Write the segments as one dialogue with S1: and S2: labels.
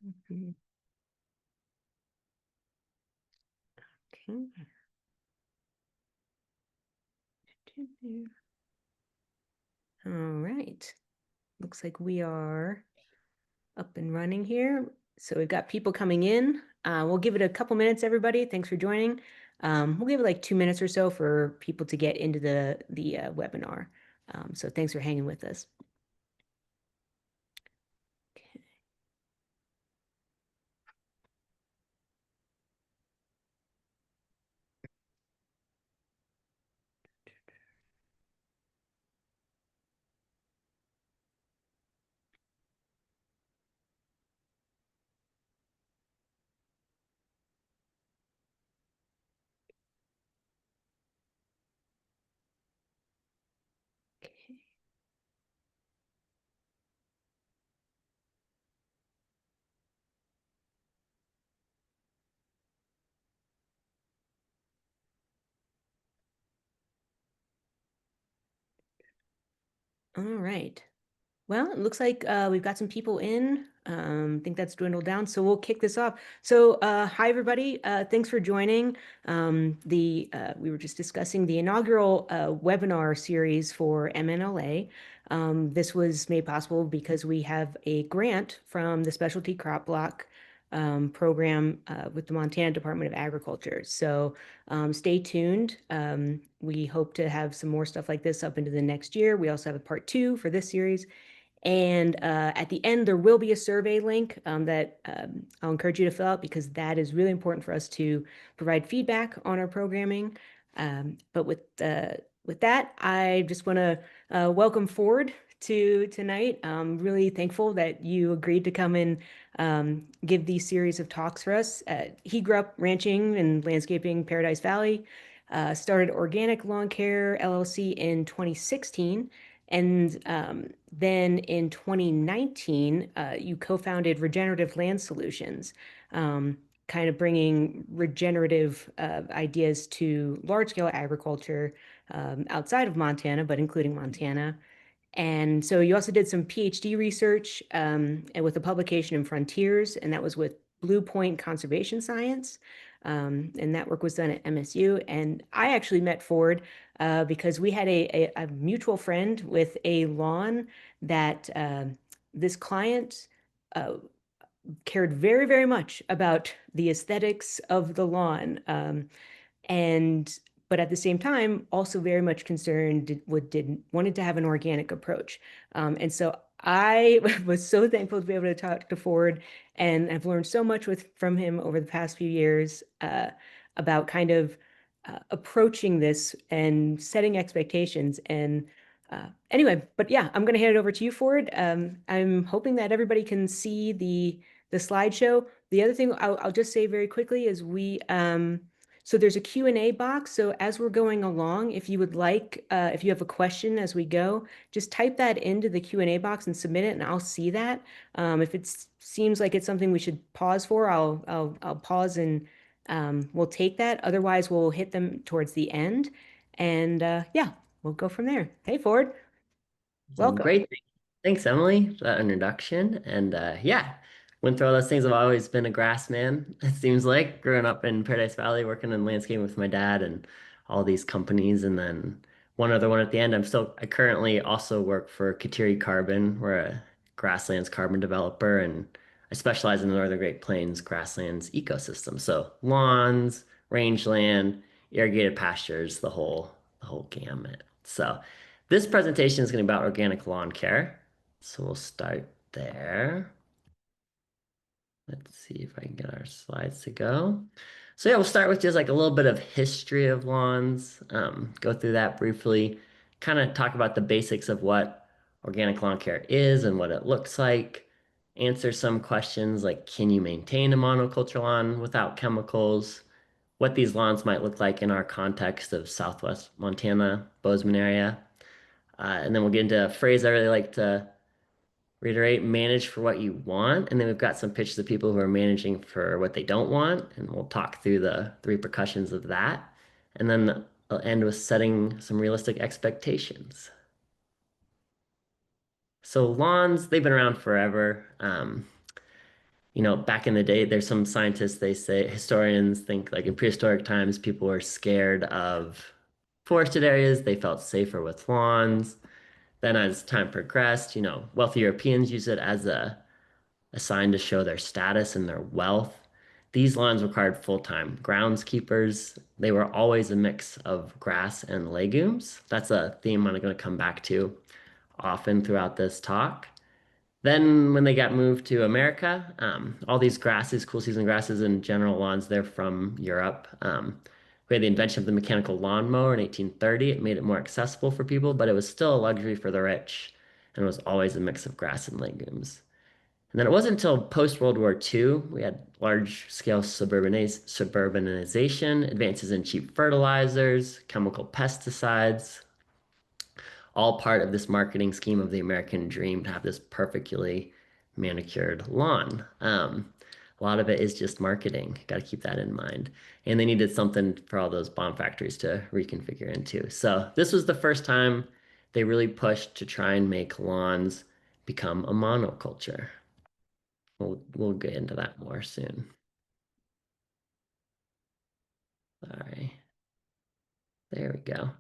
S1: Mhm. Okay. All right. Looks like we are up and running here. So we've got people coming in. We'll give it a couple minutes, everybody. Thanks for joining. We'll give it like 2 minutes or so for people to get into the webinar. So thanks for hanging with us. Okay. All right. Well, it looks like we've got some people in. I think that's dwindled down, so we'll kick this off. So, hi everybody. Thanks for joining. We were just discussing the inaugural webinar series for MNLA. This was made possible because we have a grant from the Specialty Crop Block program with the Montana Department of Agriculture. So, stay tuned. We hope to have some more stuff like this up into the next year. We also have a part 2 for this series. And at the end, there will be a survey link that I'll encourage you to fill out because that is really important for us to provide feedback on our programming. But with that, I just want to welcome Ford to tonight. I'm really thankful that you agreed to come and give these series of talks for us. He grew up ranching and landscaping Paradise Valley, started Organic Lawn Care LLC in 2016. And then in 2019, you co-founded Regenerative Land Solutions, kind of bringing regenerative ideas to large-scale agriculture outside of Montana, but including Montana. And so you also did some PhD research and with a publication in Frontiers, and that was with Blue Point Conservation Science. And that work was done at MSU. And I actually met Ford because we had a mutual friend with a lawn that this client uh, cared very, very much about the aesthetics of the lawn. And but at the same time, also very much concerned wanted to have an organic approach. And so I was so thankful to be able to talk to Ford, and I've learned so much from him over the past few years about kind of approaching this and setting expectations. And anyway, but yeah, I'm going to hand it over to you, Ford. I'm hoping that everybody can see the slideshow. The other thing I'll just say very quickly is so there's a Q&A box. So as we're going along, if you would like, if you have a question as we go, just type that into the Q&A box and submit it, and I'll see that. If it seems like it's something we should pause for, I'll pause and we'll take that. Otherwise, we'll hit them towards the end, and yeah, we'll go from there. Hey, Ford,
S2: Some
S1: welcome.
S2: great things. Thanks, Emily, for that introduction. And yeah, went through all those things. I've always been a grass man, it seems like, growing up in Paradise Valley, working in landscaping with my dad and all these companies. And then one other one at the end. I currently also work for Kateri Carbon. We're a grasslands carbon developer, and I specialize in the Northern Great Plains grasslands ecosystem. So lawns, rangeland, irrigated pastures, the whole gamut. So this presentation is going to be about organic lawn care. So we'll start there. Let's see if I can get our slides to go. So yeah, we'll start with just like a little bit of history of lawns, go through that briefly, kind of talk about the basics of what organic lawn care is and what it looks like, answer some questions like, can you maintain a monoculture lawn without chemicals? What these lawns might look like in our context of Southwest Montana, Bozeman area. And then we'll get into a phrase I really like to reiterate, manage for what you want. And then we've got some pitches of people who are managing for what they don't want. And we'll talk through the repercussions of that. And then I'll end with setting some realistic expectations. So lawns, they've been around forever. Back in the day, there's some scientists, they say, historians think like in prehistoric times, people were scared of forested areas. They felt safer with lawns. Then as time progressed, wealthy Europeans use it as a sign to show their status and their wealth. These lawns required full-time groundskeepers. They were always a mix of grass and legumes. That's a theme I'm going to come back to often throughout this talk. Then when they got moved to America, all these grasses, cool season grasses and general lawns, they're from Europe. We had the invention of the mechanical lawnmower in 1830. It made it more accessible for people, but it was still a luxury for the rich and was always a mix of grass and legumes. And then it wasn't until post-World War II we had large-scale suburbanization, advances in cheap fertilizers, chemical pesticides, all part of this marketing scheme of the American dream to have this perfectly manicured lawn. A lot of it is just marketing. Got to keep that in mind. And they needed something for all those bomb factories to reconfigure into. So this was the first time they really pushed to try and make lawns become a monoculture. We'll get into that more soon. All right, there we go.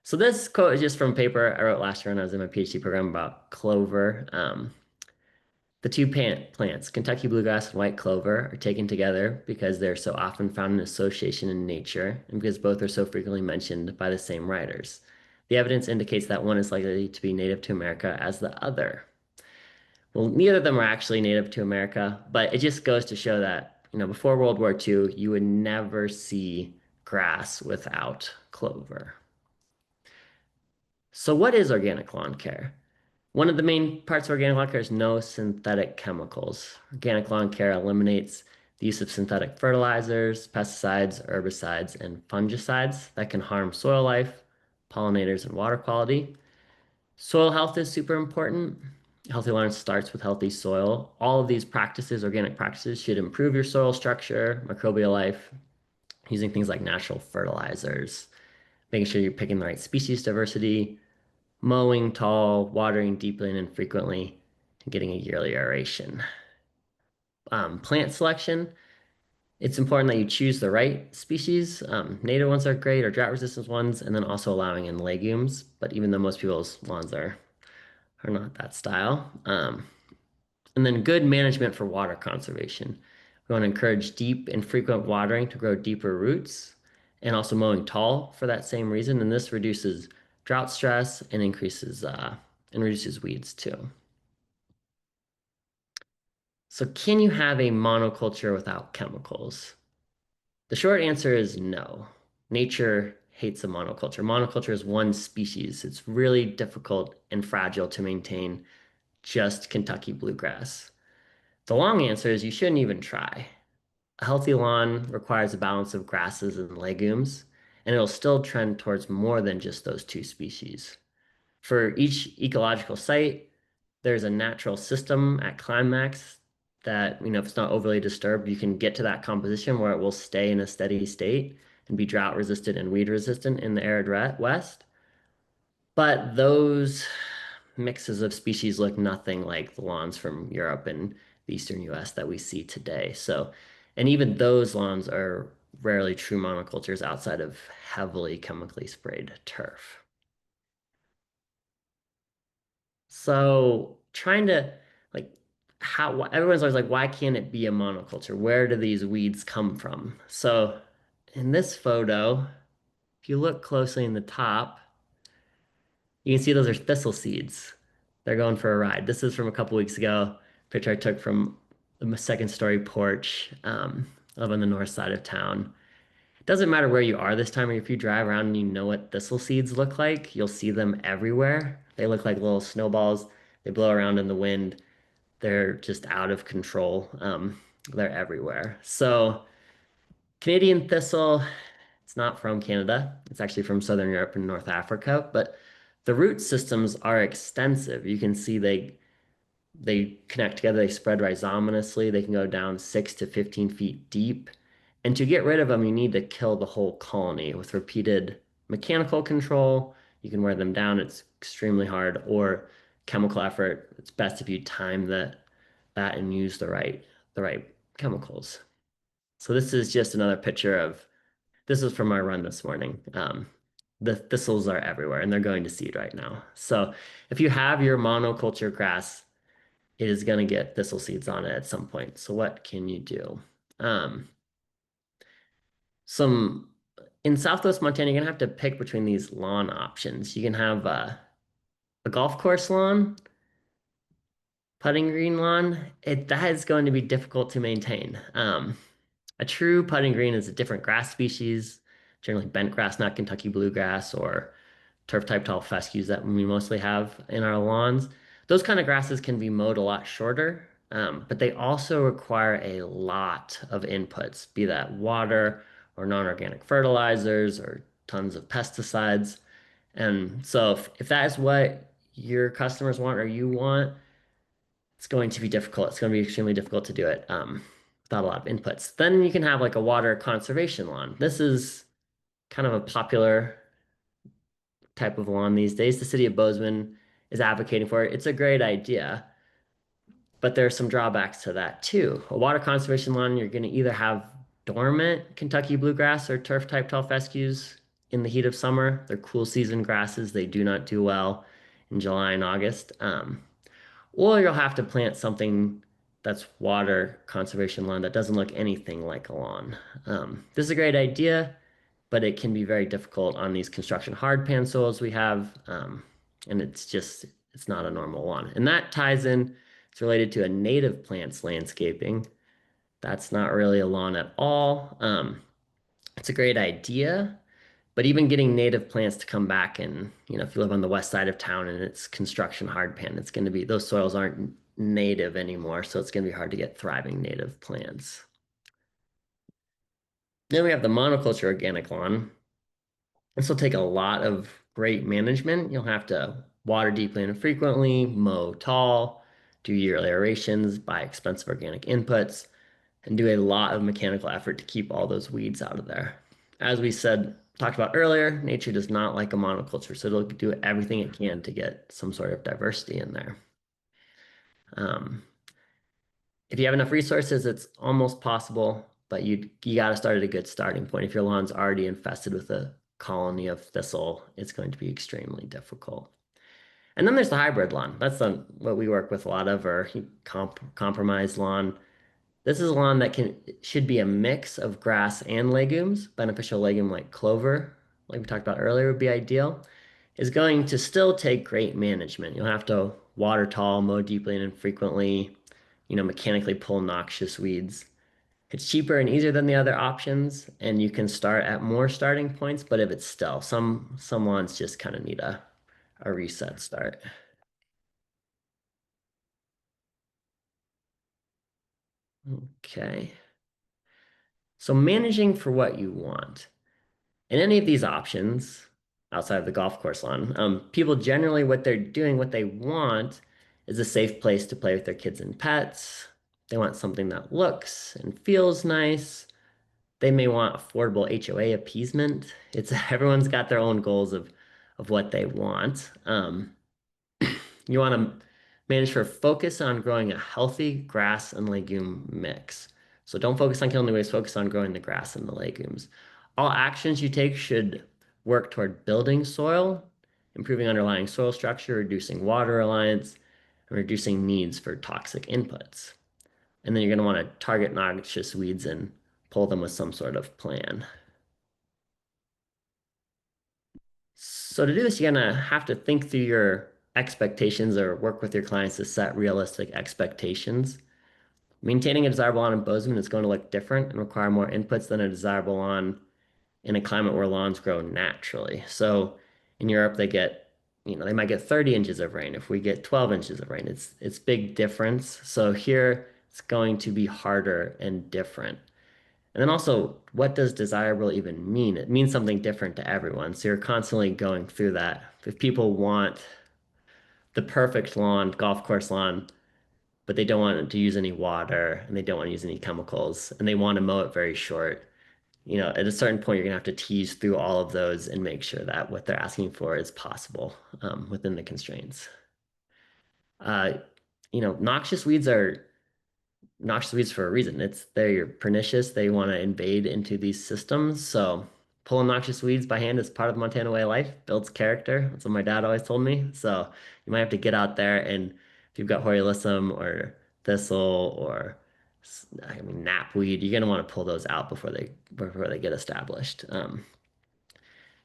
S2: So this quote is just from a paper I wrote last year when I was in my PhD program about clover. The two plants, Kentucky bluegrass and white clover, are taken together because they're so often found in association in nature and because both are so frequently mentioned by the same writers. The evidence indicates that one is likely to be native to America as the other. Well, neither of them are actually native to America, but it just goes to show that, before World War II, you would never see grass without clover. So what is organic lawn care? One of the main parts of organic lawn care is no synthetic chemicals. Organic lawn care eliminates the use of synthetic fertilizers, pesticides, herbicides, and fungicides that can harm soil life, pollinators, and water quality. Soil health is super important. Healthy lawn starts with healthy soil. All of these practices, organic practices, should improve your soil structure, microbial life, using things like natural fertilizers, making sure you're picking the right species diversity, mowing tall, watering deeply and infrequently, and getting a yearly aeration. Plant selection, it's important that you choose the right species. Native ones are great, or drought-resistant ones, and then also allowing in legumes. But even though most people's lawns are not that style. And then good management for water conservation. We want to encourage deep and frequent watering to grow deeper roots and also mowing tall for that same reason. And this reduces drought stress and reduces weeds too. So can you have a monoculture without chemicals? The short answer is no. Nature hates a monoculture. Monoculture is one species. It's really difficult and fragile to maintain just Kentucky bluegrass. The long answer is you shouldn't even try. A healthy lawn requires a balance of grasses and legumes, and it'll still trend towards more than just those two species. For each ecological site, there's a natural system at climax that, if it's not overly disturbed, you can get to that composition where it will stay in a steady state and be drought resistant and weed resistant in the arid west. But those mixes of species look nothing like the lawns from Europe and the eastern US that we see today. So, and even those lawns are rarely true monocultures outside of heavily chemically sprayed turf. So, trying to like how everyone's always like, why can't it be a monoculture? Where do these weeds come from? So, in this photo, if you look closely in the top, you can see those are thistle seeds. They're going for a ride. This is from a couple weeks ago. Picture I took from the second story porch up on the north side of town. It doesn't matter where you are this time, or if you drive around and you know what thistle seeds look like, you'll see them everywhere. They look like little snowballs. They blow around in the wind. They're just out of control. They're everywhere. So Canadian thistle, it's not from Canada. It's actually from Southern Europe and North Africa, but the root systems are extensive. You can see they connect together, they spread rhizominously, they can go down 6 to 15 feet deep. And to get rid of them, you need to kill the whole colony with repeated mechanical control. You can wear them down, it's extremely hard, or chemical effort. It's best if you time that and use the right the right chemicals. So this is just another picture of, this is from our run this morning. The thistles are everywhere and they're going to seed right now. So if you have your monoculture grass, it is going to get thistle seeds on it at some point. So what can you do? Um, some in Southwest Montana, you're gonna have to pick between these lawn options. You can have a golf course lawn, putting green lawn. That is going to be difficult to maintain. A true putting green is a different grass species, generally bent grass, not Kentucky bluegrass or turf type tall fescues that we mostly have in our lawns. Those kind of grasses can be mowed a lot shorter, but they also require a lot of inputs, be that water or non-organic fertilizers or tons of pesticides. And so if that is what your customers want or you want, it's going to be difficult. It's going to be extremely difficult to do it without a lot of inputs. Then you can have like a water conservation lawn. This is kind of a popular type of lawn these days. The city of Bozeman is advocating for it. It's a great idea, but there are some drawbacks to that too. A water conservation lawn, you're going to either have dormant Kentucky bluegrass or turf type tall fescues in the heat of summer. They're cool season grasses. They do not do well in July and August. Or you'll have to plant something that's water conservation lawn that doesn't look anything like a lawn. This is a great idea, but it can be very difficult on these construction hardpan soils we have. And it's not a normal lawn. And that ties in, it's related to a native plants landscaping. That's not really a lawn at all. It's a great idea, but even getting native plants to come back and, if you live on the west side of town and it's construction hardpan, it's going to be, those soils aren't native anymore. So it's going to be hard to get thriving native plants. Then we have the monoculture organic lawn. This will take a lot of great management. You'll have to water deeply and frequently, mow tall, do yearly aerations, buy expensive organic inputs, and do a lot of mechanical effort to keep all those weeds out of there. As we talked about earlier, nature does not like a monoculture, so it'll do everything it can to get some sort of diversity in there. Um, if you have enough resources, it's almost possible, but you got to start at a good starting point. If your lawn's already infested with a colony of thistle, it's going to be extremely difficult. And then there's the hybrid lawn. That's what we work with a lot of, or compromised lawn. This is a lawn that should be a mix of grass and legumes. Beneficial legume like clover, like we talked about earlier, would be ideal. Is going to still take great management. You'll have to water tall, mow deeply and frequently, mechanically pull noxious weeds. It's cheaper and easier than the other options, and you can start at more starting points, but if it's still, some lawns just kind of need a reset start. Okay. So managing for what you want. In any of these options, outside of the golf course lawn, people generally what they're doing, what they want is a safe place to play with their kids and pets. They want something that looks and feels nice. They may want affordable HOA appeasement. It's everyone's got their own goals of what they want. You want to manage for focus on growing a healthy grass and legume mix. So don't focus on killing the weeds, focus on growing the grass and the legumes. All actions you take should work toward building soil, improving underlying soil structure, reducing water reliance, and reducing needs for toxic inputs. And then you're going to want to target noxious weeds and pull them with some sort of plan. So to do this, you're gonna have to think through your expectations or work with your clients to set realistic expectations. Maintaining a desirable lawn in Bozeman is going to look different and require more inputs than a desirable lawn in a climate where lawns grow naturally. So in Europe, they might get 30 inches of rain. If we get 12 inches of rain, it's big difference. So here it's going to be harder and different. And then also, what does desirable even mean? It means something different to everyone. So you're constantly going through that. If people want the perfect lawn, golf course lawn, but they don't want to use any water and they don't want to use any chemicals and they want to mow it very short, at a certain point, you're gonna have to tease through all of those and make sure that what they're asking for is possible within the constraints. Uh, Noxious weeds are noxious weeds for a reason. They're pernicious. They want to invade into these systems. So pulling noxious weeds by hand is part of Montana way of life, builds character. That's what my dad always told me. So you might have to get out there and if you've got Horiolisum or thistle or knapweed, you're gonna want to pull those out before they get established.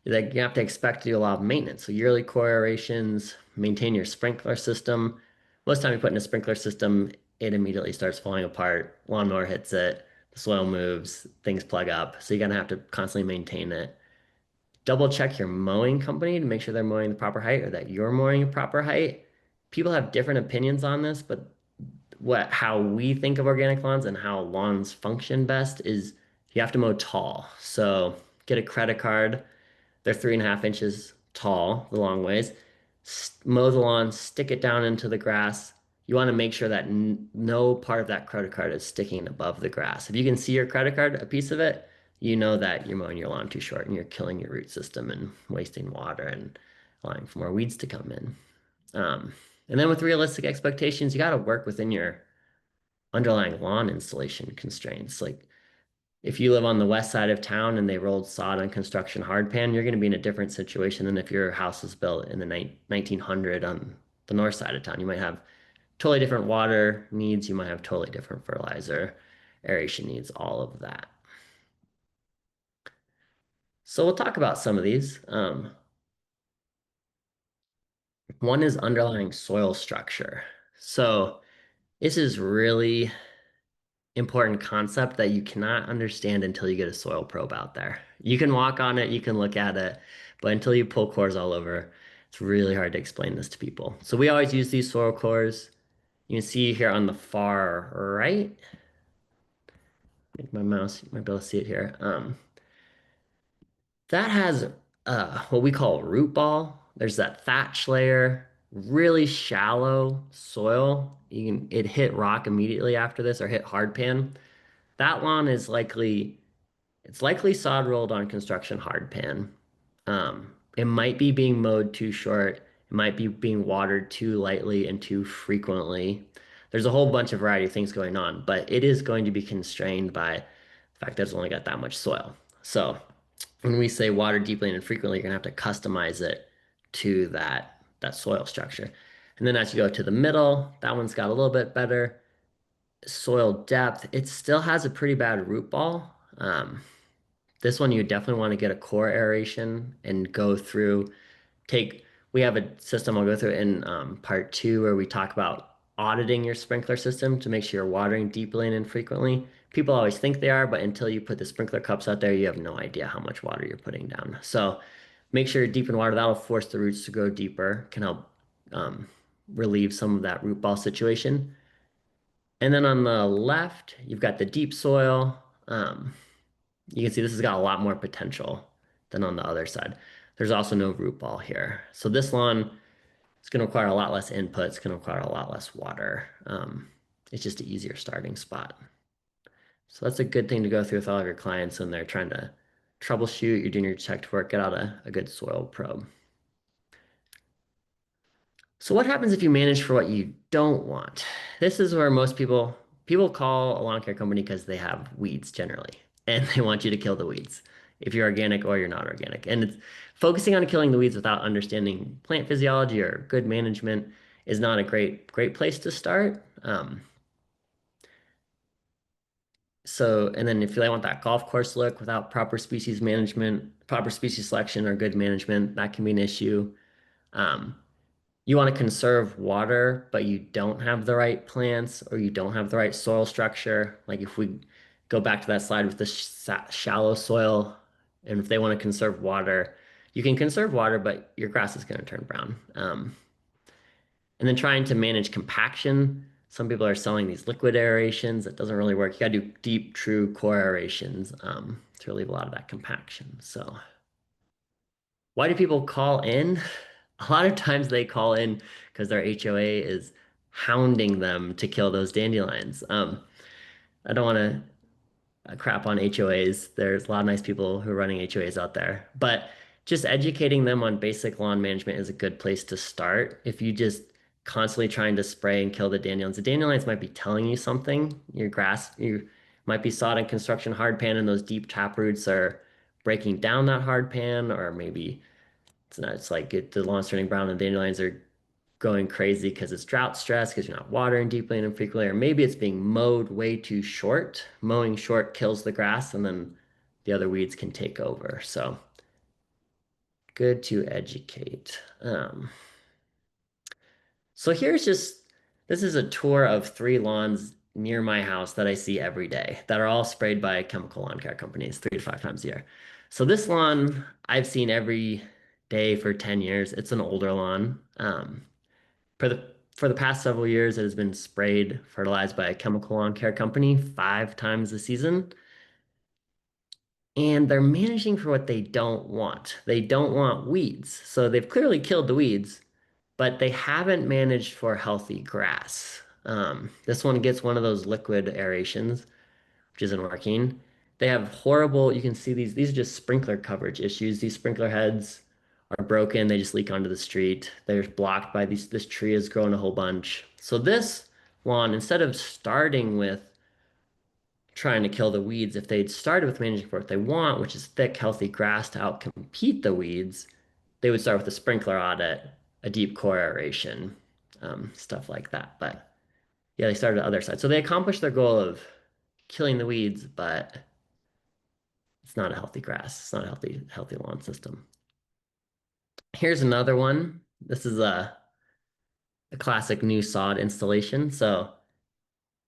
S2: Like you have to expect to do a lot of maintenance. So yearly core aerations, maintain your sprinkler system. Most time you put in a sprinkler system, it immediately starts falling apart. Lawnmower hits it, the soil moves, things plug up. So you're gonna have to constantly maintain it. Double check your mowing company to make sure they're mowing the proper height or that you're mowing the proper height. People have different opinions on this, but how we think of organic lawns and how lawns function best is you have to mow tall. So get a credit card, they're 3.5 inches tall, the long ways. Mow the lawn, stick it down into the grass. You want to make sure that no part of that credit card is sticking above the grass. If you can see your credit card, a piece of it, you know that you're mowing your lawn too short and you're killing your root system and wasting water and allowing for more weeds to come in. Um, and then with realistic expectations, you got to work within your underlying lawn installation constraints. Like if you live on the west side of town and they rolled sod on construction hardpan, you're going to be in a different situation than if your house was built in the 1900 on the north side of town. You might have totally different water needs. You might have totally different fertilizer, aeration needs, all of that. So we'll talk about some of these. One is underlying soil structure. So this is really important concept that you cannot understand until you get a soil probe out there. You can walk on it, you can look at it, but until you pull cores all over, it's really hard to explain this to people. So we always use these soil cores. You can see here on the far right, I think my mouse, you might be able to see it here. That has what we call root ball. There's that thatch layer, really shallow soil. It hit rock immediately after this or hit hard pan. That lawn is likely It's likely sod rolled on construction hardpan. It might be being mowed too short. It might be being watered too lightly and too frequently. There's a whole bunch of variety of things going on, but it is going to be constrained by the fact that it's only got that much soil. So when we say water deeply and infrequently, you're gonna have to customize it to that soil structure. And then as you go to the middle, that one's got a little bit better soil depth. It still has a pretty bad root ball. This one you definitely want to get a core aeration and go through. Take We have a system I'll go through in part two where we talk about auditing your sprinkler system to make sure you're watering deeply and infrequently. People always think they are, but until you put the sprinkler cups out there, you have no idea how much water you're putting down. So make sure you're deep in water. That'll force the roots to grow deeper, can help um, relieve some of that root ball situation. And then on the left, you've got the deep soil. You can see this has got a lot more potential than on the other side. There's also no root ball here. So this lawn is going to require a lot less input. It's going to require a lot less water. It's just an easier starting spot. So that's a good thing to go through with all of your clients when they're trying to troubleshoot, you're doing your checked work, get out a good soil probe. So what happens if you manage for what you don't want? This is where most people call a lawn care company because they have weeds generally, and they want you to kill the weeds if you're organic or you're not organic. And it's focusing on killing the weeds without understanding plant physiology or good management is not a great place to start. And then if you want that golf course look without proper species management, proper species selection or good management, that can be an issue. Um, you want to conserve water, but you don't have the right plants or you don't have the right soil structure. Like if we go back to that slide with the shallow soil, and if they want to conserve water, you can conserve water, but your grass is going to turn brown. And then trying to manage compaction. Some people are selling these liquid aerations. That doesn't really work. You got to do deep, true core aerations to relieve a lot of that compaction. So why do people call in? A lot of times they call in because their HOA is hounding them to kill those dandelions. I don't want to crap on HOAs. There's a lot of nice people who are running HOAs out there, but just educating them on basic lawn management is a good place to start. If you just constantly trying to spray and kill the dandelions. The dandelions might be telling you something. Your grass, you might be sod and construction hard pan, and those deep tap roots are breaking down that hard pan, or maybe it's not, it's like the lawn's turning brown and dandelions are going crazy because it's drought stress because you're not watering deeply and infrequently, or maybe it's being mowed way too short. Mowing short kills the grass, and then the other weeds can take over. So good to educate. So here's just this is a tour of three lawns near my house that I see every day that are all sprayed by chemical lawn care companies 3 to 5 times a year. So this lawn I've seen every day for 10 years. It's an older lawn. For the past several years, it has been sprayed, fertilized by a chemical lawn care company 5 times a season. And they're managing for what they don't want. They don't want weeds. So they've clearly killed the weeds, but they haven't managed for healthy grass. This one gets one of those liquid aerations, which isn't working. They have horrible, you can see these are just sprinkler coverage issues. These sprinkler heads are broken, they just leak onto the street. They're blocked by this tree has grown a whole bunch. So this lawn, instead of starting with trying to kill the weeds, if they'd started with managing for what they want, which is thick, healthy grass to outcompete the weeds, they would start with a sprinkler audit, a deep core aeration, stuff like that. But yeah, they started the other side. So they accomplished their goal of killing the weeds, but it's not a healthy grass. It's not a healthy lawn system. Here's another one. This is a classic new sod installation. So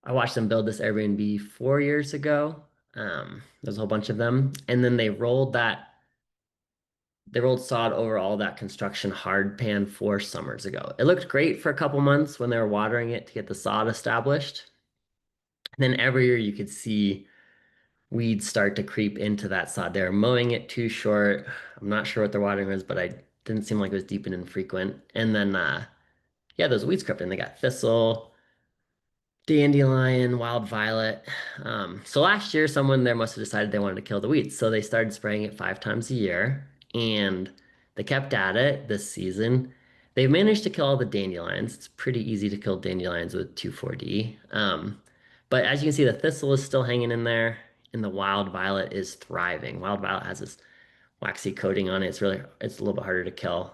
S2: I watched them build this Airbnb 4 years ago. There's a whole bunch of them. And then they rolled sod over all that construction hard pan 4 summers ago. It looked great for a couple months when they were watering it to get the sod established. And then every year you could see weeds start to creep into that sod. They were mowing it too short. I'm not sure what their watering was, but I didn't seem like it was deep and infrequent. And then yeah, those weeds crept in. They got thistle, dandelion, wild violet. So last year, someone there must have decided they wanted to kill the weeds. So they started spraying it 5 times a year and they kept at it this season. They've managed to kill all the dandelions. It's pretty easy to kill dandelions with 2,4-D. But as you can see, the thistle is still hanging in there and the wild violet is thriving. Wild violet has this waxy coating on it. It's a little bit harder to kill.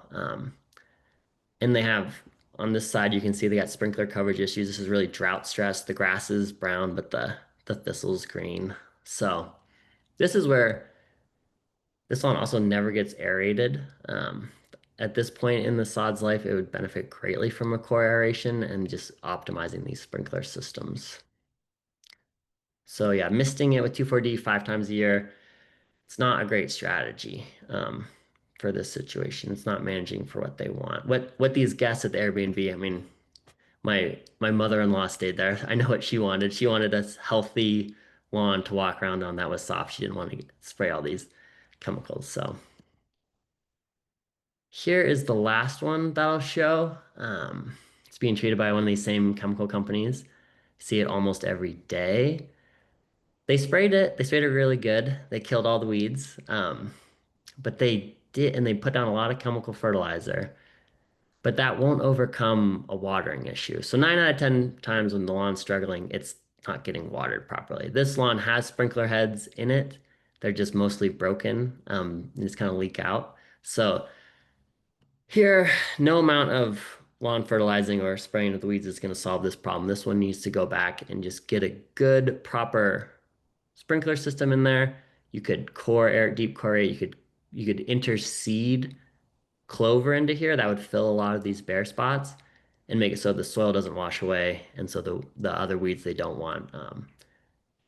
S2: And they have on this side, you can see they got sprinkler coverage issues. This is really drought stress. The grass is brown, but the thistle's green. So this is where this one also never gets aerated. At this point in the sod's life, it would benefit greatly from a core aeration and just optimizing these sprinkler systems. So yeah, misting it with 2,4-D 5 times a year, it's not a great strategy for this situation. It's not managing for what they want. What these guests at the Airbnb, I mean, my mother-in-law stayed there. I know what she wanted. She wanted a healthy lawn to walk around on that was soft. She didn't want to spray all these chemicals. So here is the last one that I'll show. It's being treated by one of these same chemical companies. See it almost every day. They sprayed it. They sprayed it really good. They killed all the weeds. But they did, and they put down a lot of chemical fertilizer. But that won't overcome a watering issue. So 9 out of 10 times when the lawn's struggling, it's not getting watered properly. This lawn has sprinkler heads in it. They're just mostly broken. They just kind of leak out. So here, no amount of lawn fertilizing or spraying of the weeds is going to solve this problem. This one needs to go back and just get a good, proper sprinkler system in there. You could core air, deep core air. You could interseed clover into here that would fill a lot of these bare spots and make it so the soil doesn't wash away and so the other weeds they don't want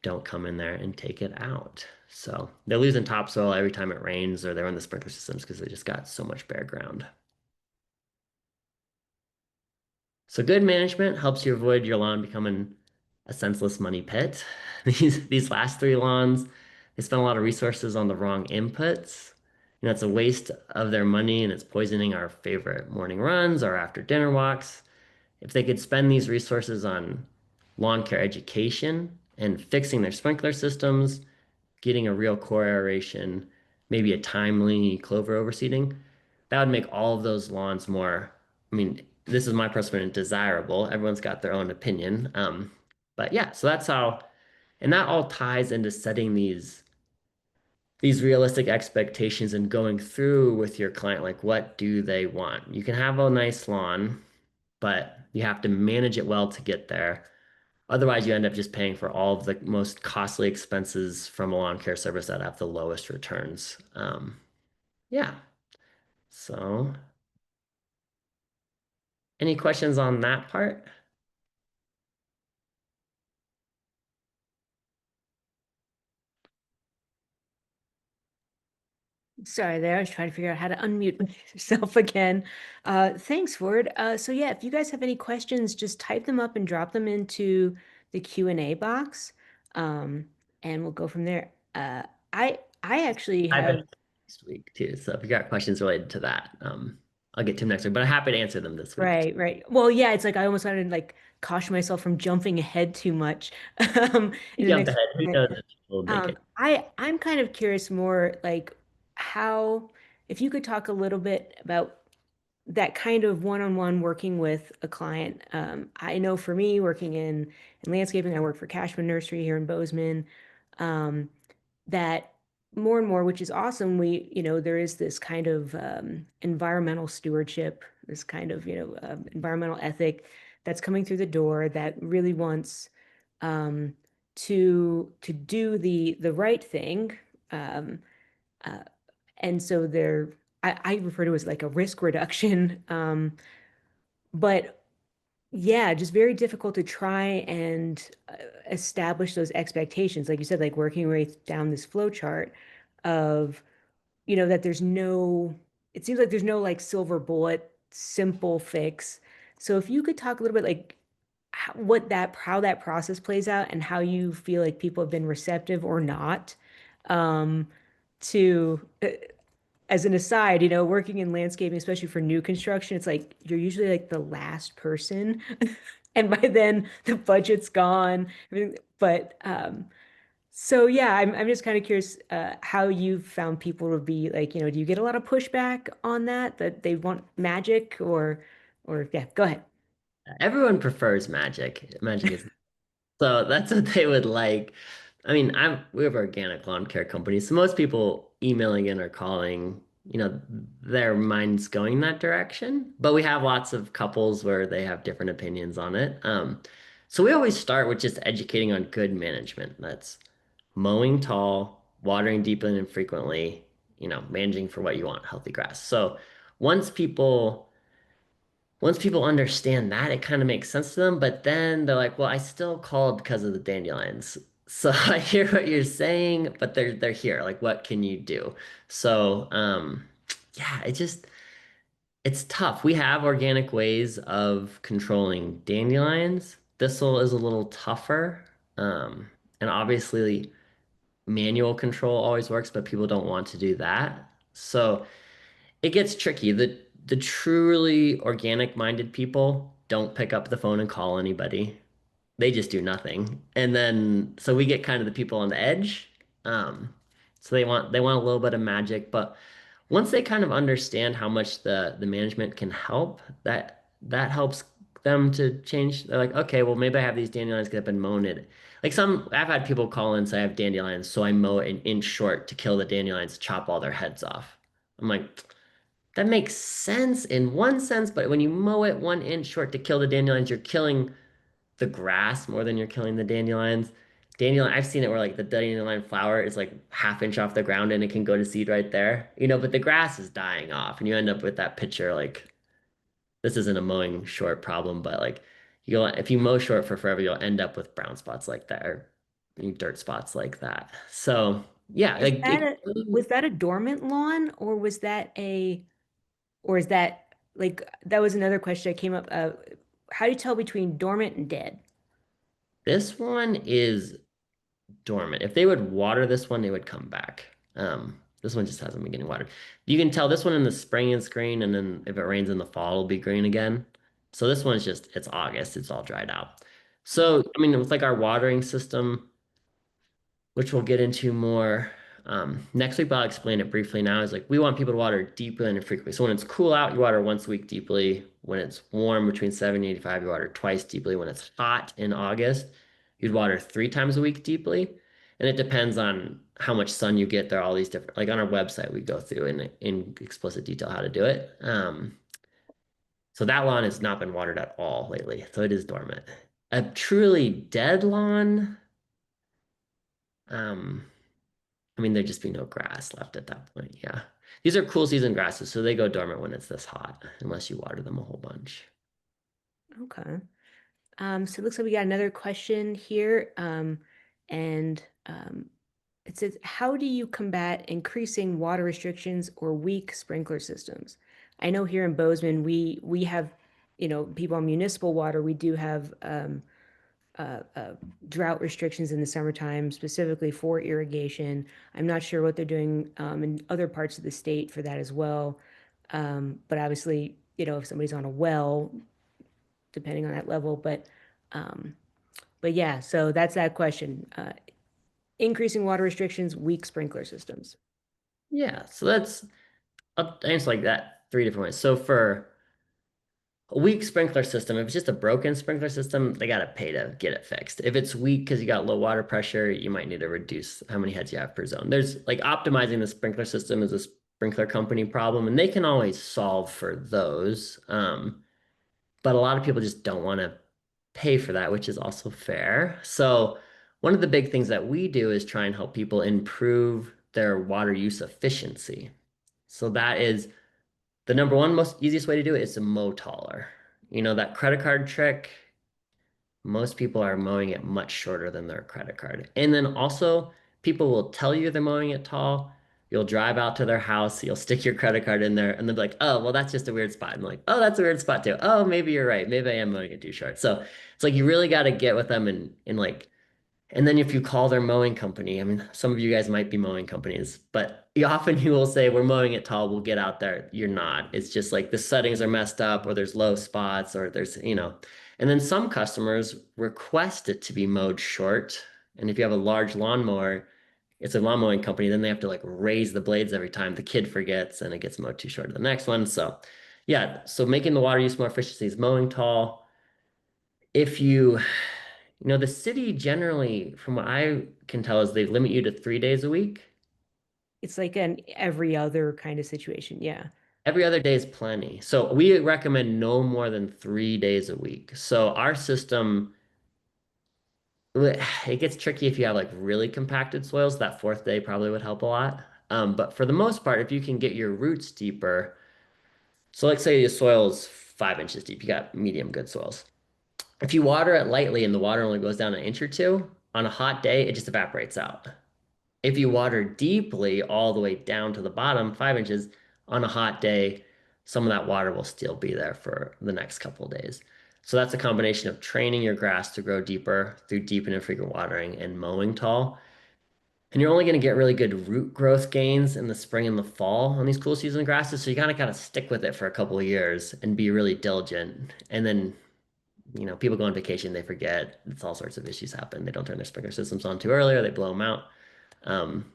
S2: don't come in there and take it out. So they're losing topsoil every time it rains or they're in the sprinkler systems because they just got so much bare ground. So good management helps you avoid your lawn becoming a senseless money pit. These last three lawns, they spent a lot of resources on the wrong inputs. It's a waste of their money and it's poisoning our favorite morning runs or after dinner walks. If they could spend these resources on lawn care education and fixing their sprinkler systems, getting a real core aeration, maybe a timely clover overseeding, that would make all of those lawns more, I mean, this is my personal opinion, desirable. Everyone's got their own opinion. But yeah, so that's how, and that all ties into setting these realistic expectations and going through with your client, like what do they want? You can have a nice lawn, but you have to manage it well to get there. Otherwise, you end up just paying for all of the most costly expenses from a lawn care service that have the lowest returns. Yeah. So, any questions on that part?
S1: Sorry there, I was trying to figure out how to unmute myself again. Thanks, Ward. So yeah, if you guys have any questions, just type them up and drop them into the Q&A box, um, and we'll go from there. I actually
S2: I bet
S1: have
S2: next week too. So if you got questions related to that, I'll get to them next week. But I'm happy to answer them this week too.
S1: right, right. Well, yeah, it's like I almost wanted to like caution myself from jumping ahead too much
S2: You
S1: in the
S2: jumped
S1: next.
S2: ahead. Who knows if we'll make it?
S1: I'm kind of curious more like how, if you could talk a little bit about that kind of one-on-one working with a client. I know for me, working in landscaping, I work for Cashman Nursery here in Bozeman. Um, that more and more, which is awesome, there is this kind of environmental stewardship, this kind of, environmental ethic that's coming through the door that really wants um, to do the right thing. Um, uh, and so I refer to it as like a risk reduction. But yeah, just very difficult to try and establish those expectations. Like you said, like working right down this flow chart of, that it seems like there's no like silver bullet, simple fix. So if you could talk a little bit like how that process plays out and how you feel like people have been receptive or not, um, to as an aside, working in landscaping, especially for new construction, it's like you're usually like the last person. And by then the budget's gone. But so yeah, I'm just kind of curious how you found people to be like, do you get a lot of pushback on that they want magic or yeah, go ahead.
S2: Everyone prefers magic. Magic is so that's what they would like. I mean, we have an organic lawn care company, so most people emailing in or calling, their mind's going that direction. But we have lots of couples where they have different opinions on it. So we always start with just educating on good management. That's mowing tall, watering deeply and infrequently, managing for what you want, healthy grass. So once people once people understand that, it kind of makes sense to them. But then they're like, well, I still called because of the dandelions. So I hear what you're saying, but they're here. Like, what can you do? So yeah, it's tough. We have organic ways of controlling dandelions. Thistle is a little tougher. Um, and obviously manual control always works, but people don't want to do that. So it gets tricky. The truly organic minded people don't pick up the phone and call anybody. They just do nothing. And then so we get kind of the people on the edge. Um, so they want a little bit of magic, but once they kind of understand how much the management can help, that helps them to change. They're like, okay, well maybe I have these dandelions that have been mown it. Like I've had people call and say I have dandelions, so I mow it an inch short to kill the dandelions, chop all their heads off. I'm like, that makes sense in one sense, but when you mow it 1 inch short to kill the dandelions, you're killing the grass more than you're killing the dandelions. Dandelion, I've seen it where like the dandelion flower is like half inch off the ground and it can go to seed right there, but the grass is dying off, and you end up with that picture like this isn't a mowing short problem, but like you'll if you mow short for forever, you'll end up with brown spots like that or dirt spots like that. So yeah,
S1: Is
S2: like
S1: that a was that a dormant lawn or is that like that was another question that came up. How do you tell between dormant and dead?
S2: this one is dormant. If they would water this one, they would come back. This one just hasn't been getting watered. You can tell this one in the spring is green, and then if it rains in the fall, it'll be green again. So this one's it's August, it's all dried out. So, I mean, with like our watering system, which we'll get into more, Next week, I'll explain it briefly now. Is like we want people to water deeply and infrequently. So when it's cool out, you water once a week deeply. When it's warm between 70 and 85, you water twice deeply. When it's hot in August, you'd water 3 times a week deeply. And it depends on how much sun you get. There are all these different, like on our website, we go through in explicit detail how to do it. So that lawn has not been watered at all lately. So it is dormant. A truly dead lawn, um, I mean, there'd just be no grass left at that point. Yeah. These are cool season grasses, so they go dormant when it's this hot, unless you water them a whole bunch.
S1: Okay. So it looks like we got another question here. And it says, how do you combat increasing water restrictions or weak sprinkler systems? I know here in Bozeman, we have, people on municipal water, we do have drought restrictions in the summertime, specifically for irrigation. I'm not sure what they're doing in other parts of the state for that as well. But obviously, if somebody's on a well, depending on that level, um, but yeah, so that's that question. Increasing water restrictions, weak sprinkler systems.
S2: Yeah, so I'll answer like that 3 different ways. So for a weak sprinkler system, if it's just a broken sprinkler system, they got to pay to get it fixed. If it's weak because you got low water pressure, you might need to reduce how many heads you have per zone. There's like optimizing the sprinkler system is a sprinkler company problem, and they can always solve for those. But a lot of people just don't want to pay for that, which is also fair. So, one of the big things that we do is try and help people improve their water use efficiency. So, that is the number one most easiest way to do it is to mow taller. You know, that credit card trick, most people are mowing it much shorter than their credit card. And then also, people will tell you they're mowing it tall. You'll drive out to their house, you'll stick your credit card in there, and they'll be like, oh, well, that's just a weird spot. And I'm like, oh, that's a weird spot too. Oh, maybe you're right. Maybe I am mowing it too short. So it's like you really got to get with them and like and then if you call their mowing company, I mean, some of you guys might be mowing companies, but often you will say, we're mowing it tall, we'll get out there. You're not. It's just like the settings are messed up or there's low spots or there's. And then some customers request it to be mowed short. And if you have a large lawnmower, it's a lawn mowing company, then they have to like raise the blades every time the kid forgets and it gets mowed too short to the next one. So yeah, so making the water use more efficiency is mowing tall. If the city generally, from what I can tell, is they limit you to 3 days a week.
S1: It's like an every other kind of situation. Yeah.
S2: Every other day is plenty. So we recommend no more than 3 days a week. So our system, it gets tricky if you have like really compacted soils. That fourth day probably would help a lot. But for the most part, if you can get your roots deeper, so let's say the soil is 5 inches deep, you got medium good soils. If you water it lightly and the water only goes down an inch or two, on a hot day, it just evaporates out. If you water deeply all the way down to the bottom, 5 inches, on a hot day, some of that water will still be there for the next couple of days. So that's a combination of training your grass to grow deeper through deep and infrequent watering and mowing tall. And you're only going to get really good root growth gains in the spring and the fall on these cool season grasses. So you kind of got to stick with it for a couple of years and be really diligent. And then people go on vacation, they forget. It's all sorts of issues happen. They don't turn their sprinkler systems on too early or they blow them out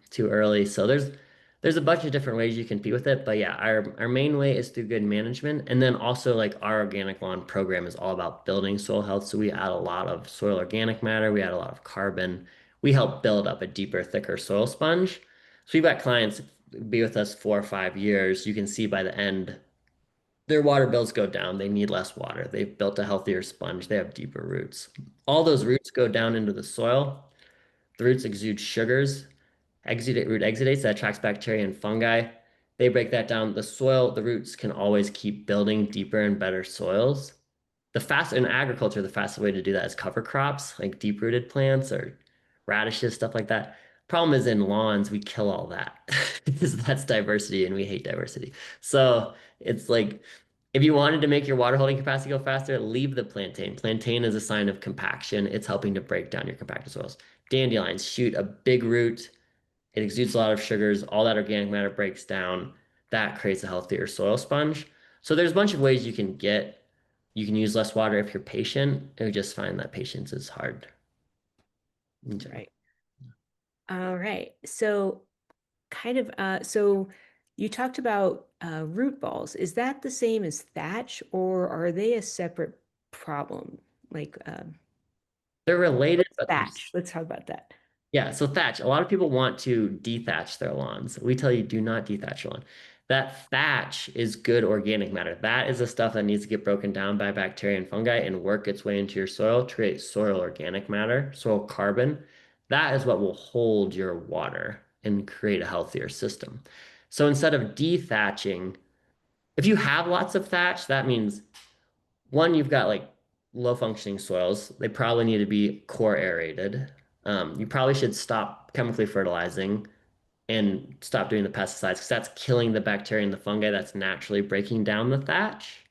S2: too early. So there's a bunch of different ways you can compete with it. But yeah, our main way is through good management. And then also like our organic lawn program is all about building soil health. So we add a lot of soil organic matter, we add a lot of carbon. We help build up a deeper, thicker soil sponge. So we've got clients be with us 4 or 5 years. You can see by the end their water bills go down. They need less water. They've built a healthier sponge. They have deeper roots. All those roots go down into the soil. The roots exude sugars, root exudates that attracts bacteria and fungi. They break that down. The soil, the roots can always keep building deeper and better soils. In agriculture, the fastest way to do that is cover crops, like deep-rooted plants or radishes, stuff like that. Problem is in lawns, we kill all that because that's diversity and we hate diversity. So it's like if you wanted to make your water holding capacity go faster, leave the plantain. Plantain is a sign of compaction. It's helping to break down your compacted soils. Dandelions shoot a big root. It exudes a lot of sugars. All that organic matter breaks down. That creates a healthier soil sponge. So there's a bunch of ways you can get. You can use less water if you're patient. And we just find that patience is hard in general.
S1: Right. All right. So kind of, so you talked about root balls. Is that the same as thatch, or are they a separate problem? Like,
S2: They're related,
S1: what's
S2: but
S1: thatch? Let's talk about that.
S2: yeah, so thatch. A lot of people want to dethatch their lawns. We tell you do not dethatch your lawn. That thatch is good organic matter. That is the stuff that needs to get broken down by bacteria and fungi and work its way into your soil to create soil organic matter, soil carbon. That is what will hold your water and create a healthier system. So instead of dethatching, if you have lots of thatch, that means one, you've got like low functioning soils. They probably need to be core aerated. You probably should stop chemically fertilizing and stop doing the pesticides because that's killing the bacteria and the fungi that's naturally breaking down the thatch.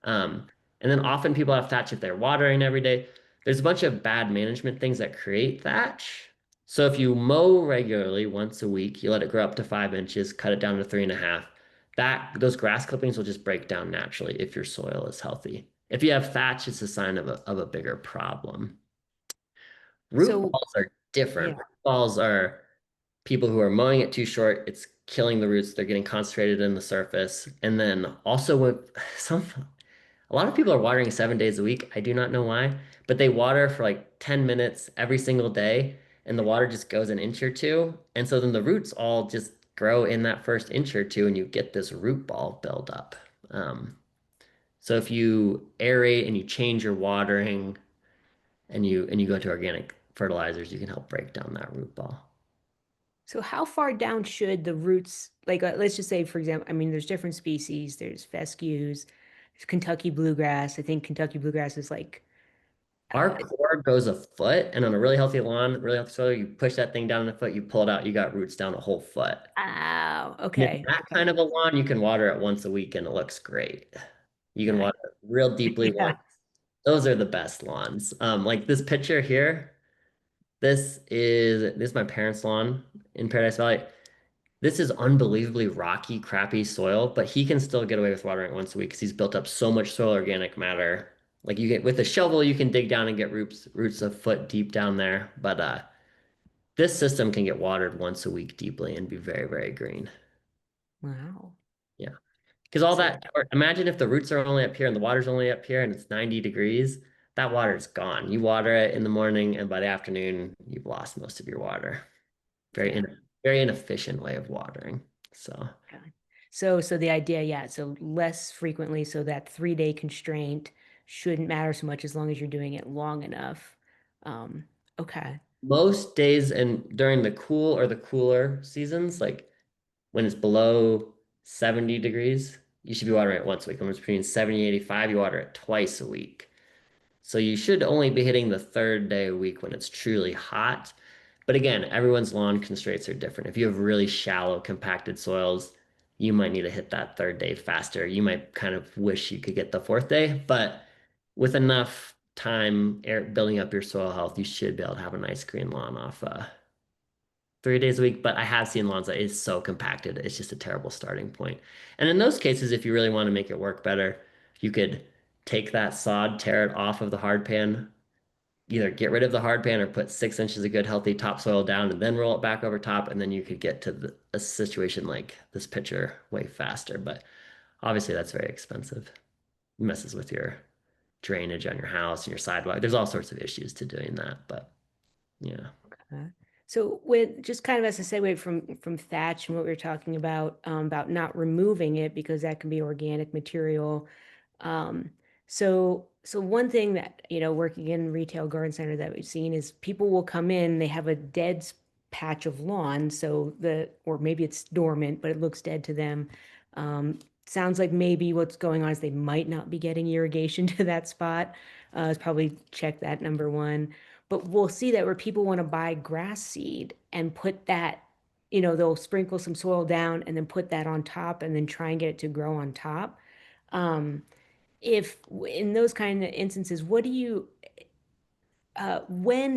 S2: Um, and then often people have thatch if they're watering every day. There's a bunch of bad management things that create thatch. So if you mow regularly once a week, you let it grow up to 5 inches, cut it down to 3.5. Those grass clippings will just break down naturally if your soil is healthy. If you have thatch, it's a sign of a bigger problem. Root
S1: So,
S2: balls are different.
S1: yeah.
S2: Root balls are people who are mowing it too short. It's killing the roots. They're getting concentrated in the surface. And then also with a lot of people are watering 7 days a week. I do not know why, but they water for like 10 minutes every single day, and the water just goes an inch or two. And so then the roots all just grow in that first inch or two, and you get this root ball buildup. Um, so if you aerate and you change your watering and you go to organic fertilizers, you can help break down that root ball.
S1: So how far down should the roots, like let's just say, for example, I mean, there's different species. There's fescues, there's Kentucky bluegrass. I think Kentucky bluegrass is like,
S2: Our
S1: uh,
S2: core goes a foot, and on a really healthy lawn, really healthy soil, you push that thing down a foot, you pull it out, you got roots down a whole foot.
S1: oh,
S2: And if
S1: okay,
S2: that kind
S1: okay,
S2: of a lawn, you can water it once a week and it looks great. You can
S1: nice.
S2: water it real deeply once.
S1: Yeah.
S2: Those are the best lawns. Like this picture here, this is my parents' lawn in Paradise Valley. This is unbelievably rocky, crappy soil, but he can still get away with watering it once a week because he's built up so much soil organic matter. Like you get with a shovel, you can dig down and get roots a foot deep down there. But this system can get watered once a week deeply and be very, very green.
S1: Wow.
S2: Yeah. Because all
S1: So,
S2: that, or imagine if the roots are only up here and the water's only up here and it's 90 degrees, that water's gone. You water it in the morning and by the afternoon, you've lost most of your water. Very,
S1: yeah.
S2: very inefficient way of watering. So
S1: Okay. So the idea, yeah, so less frequently, so that 3 day constraint shouldn't matter so much as long as you're doing it long enough. Um, okay.
S2: most days and during the cool or the cooler seasons, like when it's below 70 degrees, you should be watering it once a week. When it's between 70 and 85, you water it twice a week. So you should only be hitting the third day a week when it's truly hot. But again, everyone's lawn constraints are different. If you have really shallow, compacted soils, you might need to hit that third day faster. You might kind of wish you could get the fourth day, but with enough time building up your soil health, you should be able to have a nice green lawn off 3 days a week. But I have seen lawns that is so compacted, it's just a terrible starting point. And in those cases, if you really want to make it work better, you could take that sod, tear it off of the hard pan, either get rid of the hard pan or put 6 inches of good healthy topsoil down and then roll it back over top, and then you could get to a situation like this picture way faster. But obviously, that's very expensive. It messes with your drainage on your house and your sidewalk. There's all sorts of issues to doing that, but yeah.
S1: Uh, So with just kind of as a segue from thatch and what we were talking about not removing it because that can be organic material. Um, so one thing that, working in retail garden center that we've seen is people will come in, they have a patch of lawn, or maybe it's dormant, but it looks dead to them. Sounds like maybe what's going on is they might not be getting irrigation to that spot. Probably check that number one. But we'll see that where people want to buy grass seed and put that, they'll sprinkle some soil down and then put that on top and then try and get it to grow on top. Um, if in those kind of instances, when,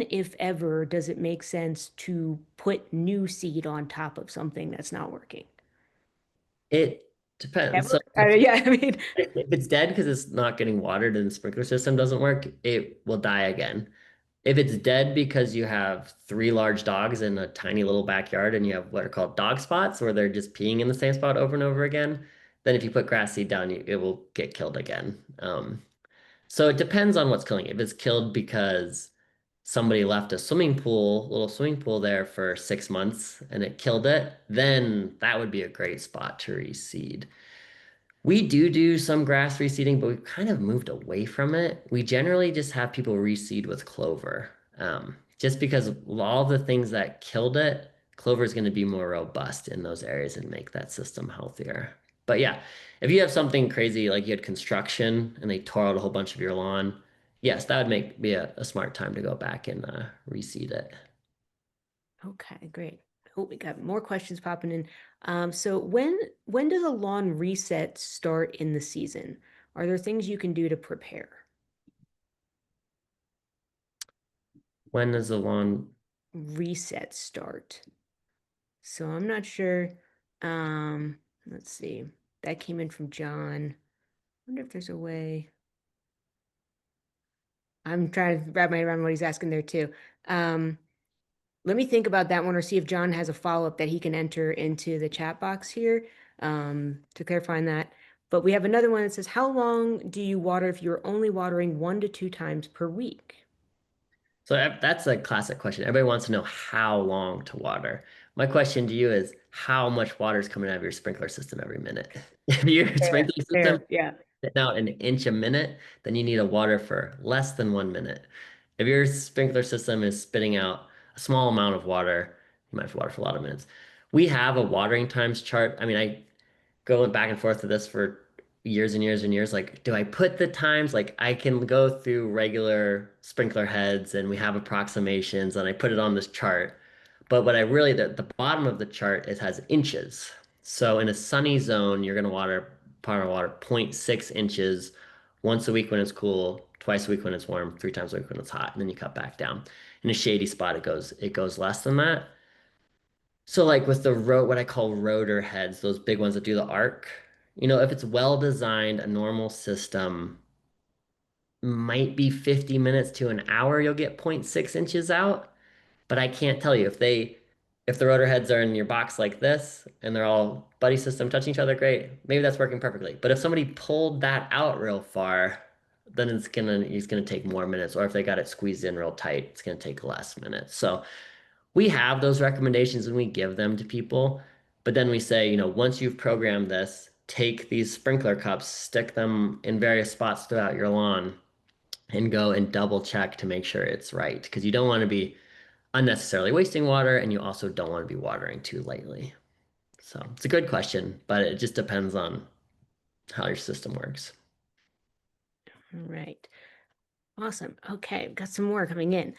S1: if ever, does it make sense to put new seed on top of something that's not working?
S2: It depends. So
S1: Ever? Yeah, I mean,
S2: if it's dead because it's not getting watered and the sprinkler system doesn't work, it will die again. If it's dead because you have three large dogs in a tiny little backyard and you have what are called dog spots where they're just peeing in the same spot over and over again, then if you put grass seed down, it will get killed again. So it depends on what's killing it. If it's killed because somebody left a little swimming pool there for 6 months and it killed it, then that would be a great spot to reseed. We do some grass reseeding, but we've kind of moved away from it. We generally just have people reseed with clover. Just because all the things that killed it, clover is going to be more robust in those areas and make that system healthier. But yeah, if you have something crazy like you had construction and they tore out a whole bunch of your lawn, yes, that would be a smart time to go back and reseed it.
S1: Okay, great. Oh, we got more questions popping in. So when does a lawn reset start in the season? Are there things you can do to prepare?
S2: When does the lawn
S1: Reset start. So I'm not sure. Let's see. That came in from John. Wonder if there's a way. I'm trying to wrap my head around what he's asking there too. Um, Let me think about that one or see if John has a follow-up that he can enter into the chat box here to clarify on that. But we have another one that says, how long do you water if you're only watering 1 to 2 times per week?
S2: So that's a classic question. Everybody wants to know how long to water. My question to you is how much water is coming out of your sprinkler system every minute? If your
S1: Fair,
S2: sprinkler system
S1: fair, yeah.
S2: is spitting out an inch a minute, then you need a water for less than 1 minute. If your sprinkler system is spitting out a small amount of water, you might have to water for a lot of minutes. We have a watering times chart. I mean, I going back and forth to this for years and years and years. Like, do I put the times? Like, I can go through regular sprinkler heads and we have approximations and I put it on this chart. But what I really, the bottom of the chart, it has inches. So in a sunny zone, you're going to water 0.6 inches once a week when it's cool, twice a week when it's warm, 3 times a week when it's hot, and then you cut back down. In a shady spot, it goes less than that. So like with the what I call rotor heads, those big ones that do the arc, if it's well designed, a normal system might be 50 minutes to an hour, you'll get zero point 0.6 inches out. But I can't tell you if the rotor heads are in your box like this and they're all buddy system touching each other, great. Maybe that's working perfectly. But if somebody pulled that out real far, then it's gonna take more minutes. Or if they got it squeezed in real tight, it's gonna take less minutes. So we have those recommendations and we give them to people. But then we say, once you've programmed this, take these sprinkler cups, stick them in various spots throughout your lawn, and go and double check to make sure it's right. Because you don't want to be unnecessarily wasting water and you also don't want to be watering too lightly. So it's a good question, but it just depends on how your system works.
S1: All right. Awesome. Okay, got some more coming in.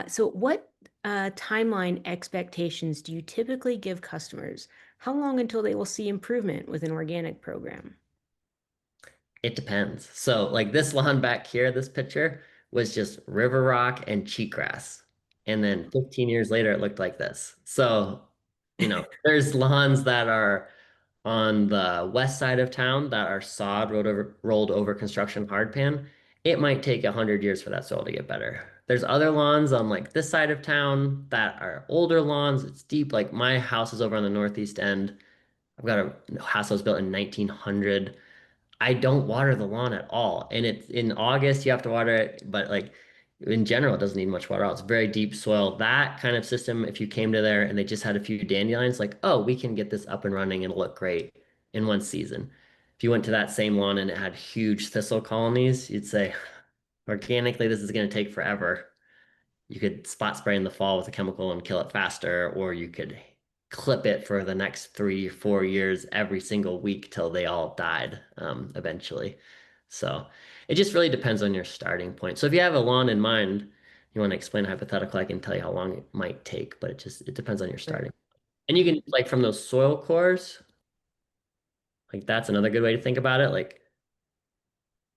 S1: So what timeline expectations do you typically give customers? How long until they will see improvement with an organic program?
S2: It depends. So, like this lawn back here, this picture was just river rock and cheatgrass. And then 15 years later, it looked like this. So, there's lawns that are on the west side of town that are sod rolled over construction hardpan. It might take 100 years for that soil to get better. There's other lawns on like this side of town that are older lawns. It's deep. Like my house is over on the northeast end. I've got a house that was built in 1900. I don't water the lawn at all. And it's in August, you have to water it, but like in general, it doesn't need much water at all. It's very deep soil. That kind of system, if you came to there and they just had a few dandelions, like, oh, we can get this up and running and it'll look great in one season. If you went to that same lawn and it had huge thistle colonies, you'd say, organically, this is going to take forever. You could spot spray in the fall with a chemical and kill it faster, or you could clip it for the next 3 4 years every single week till they all died eventually. So it just really depends on your starting point. So if you have a lawn in mind, you want to explain a hypothetical, I can tell you how long it might take, but it depends on your
S1: Sure.
S2: starting. And you can like from those soil cores, like that's another good way to think about it. Like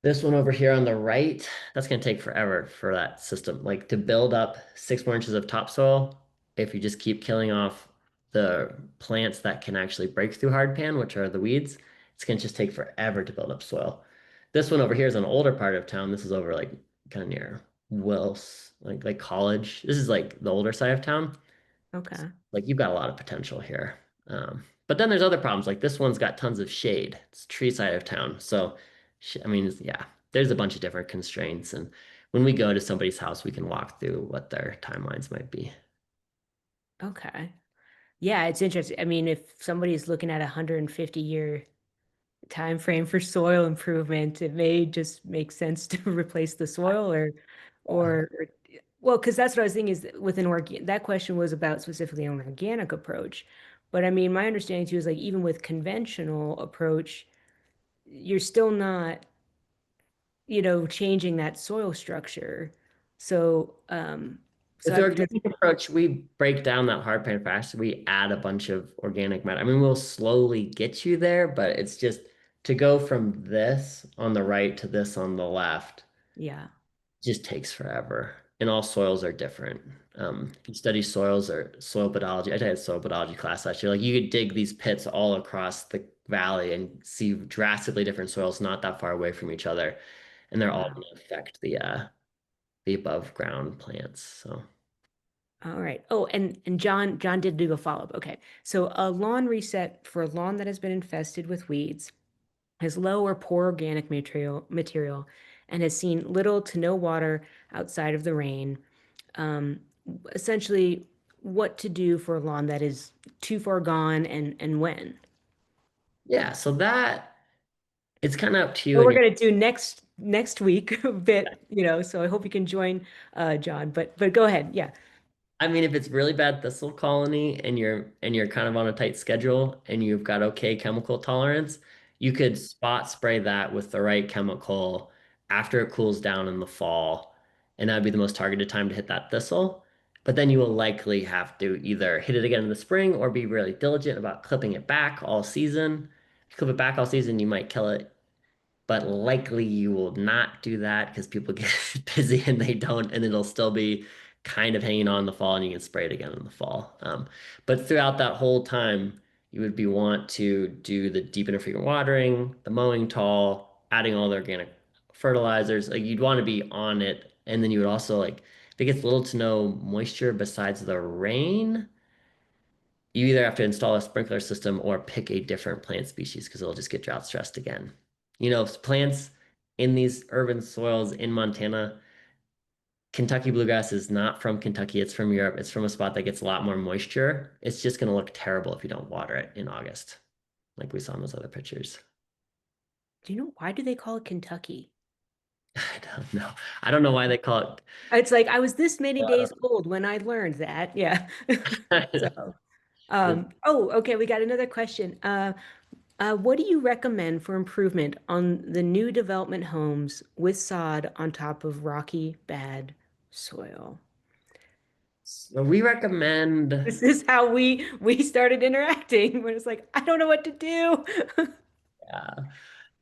S2: this one over here on the right, that's going to take forever for that system. Like to build up 6 more inches of topsoil, if you just keep killing off the plants that can actually break through hardpan, which are the weeds, it's going to just take forever to build up soil. This one over here is an older part of town. This is over like kind of near. like college. This is like the older side of town.
S1: Okay.
S2: Like you've got a lot of potential here. But then there's other problems. Like this one's got tons of shade. It's tree side of town. So, I mean, yeah, there's a bunch of different constraints. And when we go to somebody's house, we can walk through what their timelines might be.
S1: Okay. Yeah, it's interesting. I mean, if somebody's looking at a 150-year time frame for soil improvement, it may just make sense to replace the soil or well, because that's what I was thinking is with an organic, that question was about specifically an organic approach. But I mean, my understanding too is like even with conventional approach, you're still not, changing that soil structure. So,
S2: With
S1: so
S2: the
S1: that's
S2: organic approach, we break down that hard pan fast. We add a bunch of organic matter. I mean, we'll slowly get you there, but it's just to go from this on the right to this on the left
S1: yeah.
S2: just takes forever. And all soils are different. If you study soils or soil biology, I had a soil biology class last year. Like you could dig these pits all across the valley and see drastically different soils not that far away from each other, and they're all
S1: Wow.
S2: going to affect the above ground plants. So.
S1: All right. Oh, and John did do a follow-up. Okay. So a lawn reset for a lawn that has been infested with weeds has low or poor organic material and has seen little to no water outside of the rain. Um, Essentially, what to do for a lawn that is too far gone and when.
S2: Yeah, so that it's kind of up to you
S1: Well,
S2: and
S1: we're
S2: your
S1: gonna do next week a bit, so I hope you can join John. But go ahead. Yeah.
S2: I mean if it's really bad thistle colony and you're kind of on a tight schedule and you've got okay chemical tolerance, you could spot spray that with the right chemical after it cools down in the fall, and that'd be the most targeted time to hit that thistle. But then you will likely have to either hit it again in the spring or be really diligent about clipping it back all season. If you clip it back all season, you might kill it, but likely you will not do that because people get busy and they don't, and it'll still be kind of hanging on in the fall, and you can spray it again in the fall. But throughout that whole time, you would be want to do the deep interfrequent watering, the mowing tall, adding all the organic fertilizers. Like you'd want to be on it, and then you would also like if it gets little to no moisture besides the rain, you either have to install a sprinkler system or pick a different plant species because it'll just get drought stressed again. Plants in these urban soils in Montana, Kentucky bluegrass is not from Kentucky, it's from Europe. It's from a spot that gets a lot more moisture. It's just going to look terrible if you don't water it in August, like we saw in those other pictures.
S1: Do you know why do they call it Kentucky?
S2: I don't know. I don't know why they call
S1: It's like I was this many days old when I learned that. Yeah.
S2: it.
S1: So,
S2: It's
S1: oh, okay, we got another question. What do you recommend for improvement on the new development homes with sod on top of rocky, bad soil?
S2: so we recommend.
S1: This is how we started interacting when it's like, I don't know what to do.
S2: Yeah.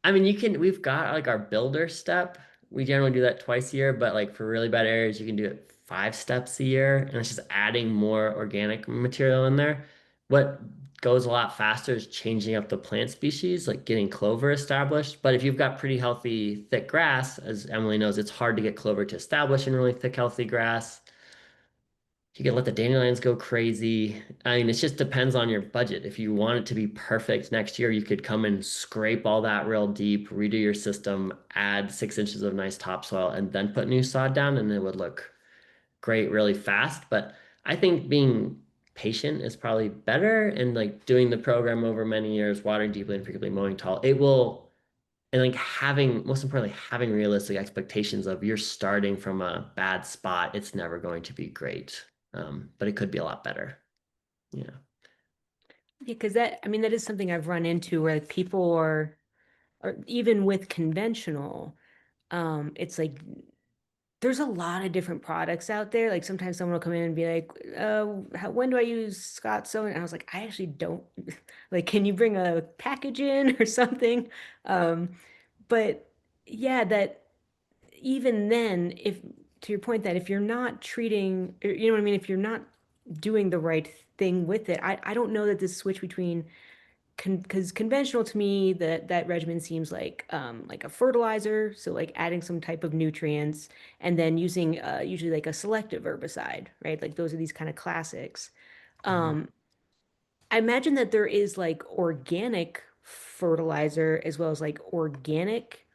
S2: I mean, we've got like our builder step. We generally do that twice a year, but like for really bad areas, you can do it 5 steps a year. And it's just adding more organic material in there. What goes a lot faster is changing up the plant species, like getting clover established. But if you've got pretty healthy, thick grass, as Emily knows, it's hard to get clover to establish in really thick, healthy grass. You can let the dandelions go crazy. I mean, it just depends on your budget. If you want it to be perfect next year, you could come and scrape all that real deep, redo your system, add 6 inches of nice topsoil, and then put new sod down, and it would look great really fast. But I think being patient is probably better, and like doing the program over many years, watering deeply and frequently, mowing tall, it will, and like having, most importantly, having realistic expectations of you're starting from a bad spot. It's never going to be great, but it could be a lot better. Yeah.
S1: Yeah, because I mean, that is something I've run into where like, people or even with conventional, it's like there's a lot of different products out there. Like sometimes someone will come in and be like, when do I use Scott so?" And I was like, I actually don't like, can you bring a package in or something? Um, but yeah, that even then, if to your point that if you're not treating, you know what I mean, if you're not doing the right thing with it, I don't know that this switch between because conventional to me that regimen seems like a fertilizer, so like adding some type of nutrients and then using usually like a selective herbicide, right? Like those are these kind of classics. Um, I imagine that there is like organic fertilizer as well as like organic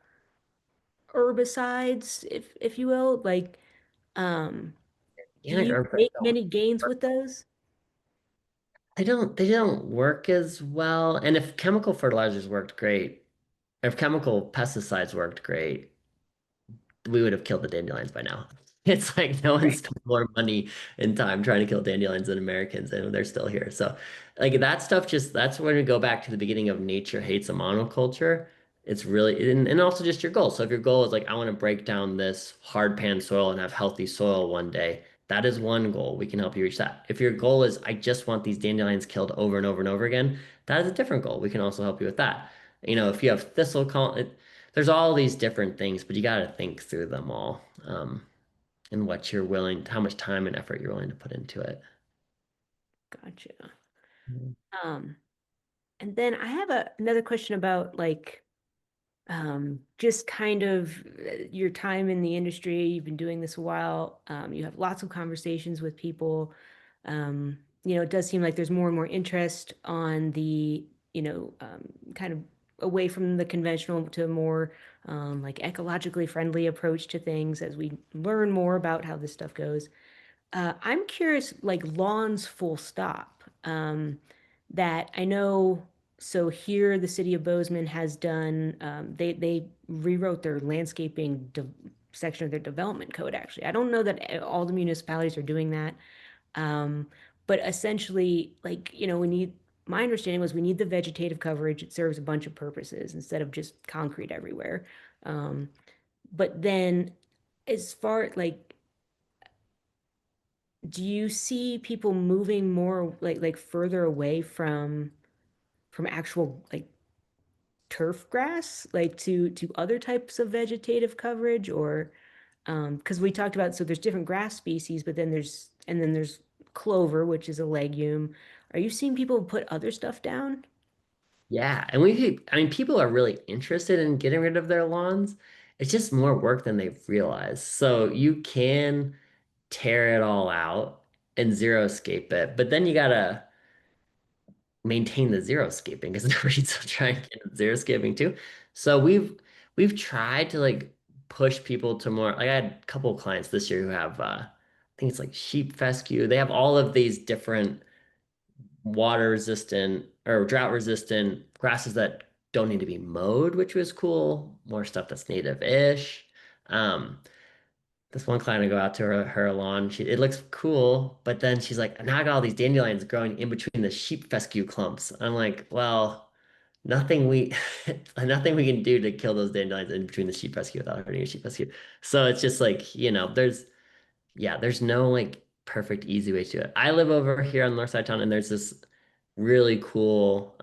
S1: herbicides, if you will. Like, do
S2: Organic
S1: you
S2: herbicides
S1: make
S2: don't
S1: many gains
S2: work.
S1: with those?
S2: They don't work as well. And if chemical fertilizers worked great, if chemical pesticides worked great, we would have killed the dandelions by now. It's like no one
S1: Right.
S2: spent more money and time trying to kill dandelions than Americans, and they're still here. So, like that stuff, just that's when we go back to the beginning of nature hates a monoculture. It's really, and also just your goal. So, if your goal is like, I want to break down this hard pan soil and have healthy soil one day, that is one goal. We can help you reach that. If your goal is, I just want these dandelions killed over and over and over again, that is a different goal. We can also help you with that. If you have there's all these different things, but you got to think through them all, and what you're willing, how much time and effort you're willing to put into it.
S1: Gotcha.
S2: Mhm.
S1: Um, and then I have another question about like just kind of your time in the industry. You've been doing this a while. You have lots of conversations with people. It does seem like there's more and more interest on the, kind of away from the conventional to a more like ecologically friendly approach to things as we learn more about how this stuff goes. I'm curious, like lawns full stop. That I know. So here, the city of Bozeman has done. They rewrote their landscaping section of their development code. Actually, I don't know that all the municipalities are doing that. Um, but essentially, like we need. My understanding was we need the vegetative coverage. It serves a bunch of purposes instead of just concrete everywhere. Um, but then, as far like do you see people moving more like further away from actual like turf grass like to other types of vegetative coverage or because we talked about so there's different grass species but then there's clover which is a legume. Are you seeing people put other stuff down?
S2: Yeah, and I mean, people are really interested in getting rid of their lawns. It's just more work than they realize. So you can tear it all out and zero-scape it, but then you gotta maintain the zero-scaping because nobody's trying to get zero-scaping too. So we've tried to like push people to more. Like I had a couple of clients this year who have I think it's like sheep fescue. They have all of these different water resistant or drought resistant grasses that don't need to be mowed, which was cool. More stuff that's native-ish. Um, this one client, I go out to her lawn. It looks cool, but then she's like, now I got all these dandelions growing in between the sheep fescue clumps. I'm like, well, nothing we nothing we can do to kill those dandelions in between the sheep fescue without hurting your sheep fescue. So it's just like, there's no like perfect easy way to do it. I live over here on the north side of town, and there's this really cool,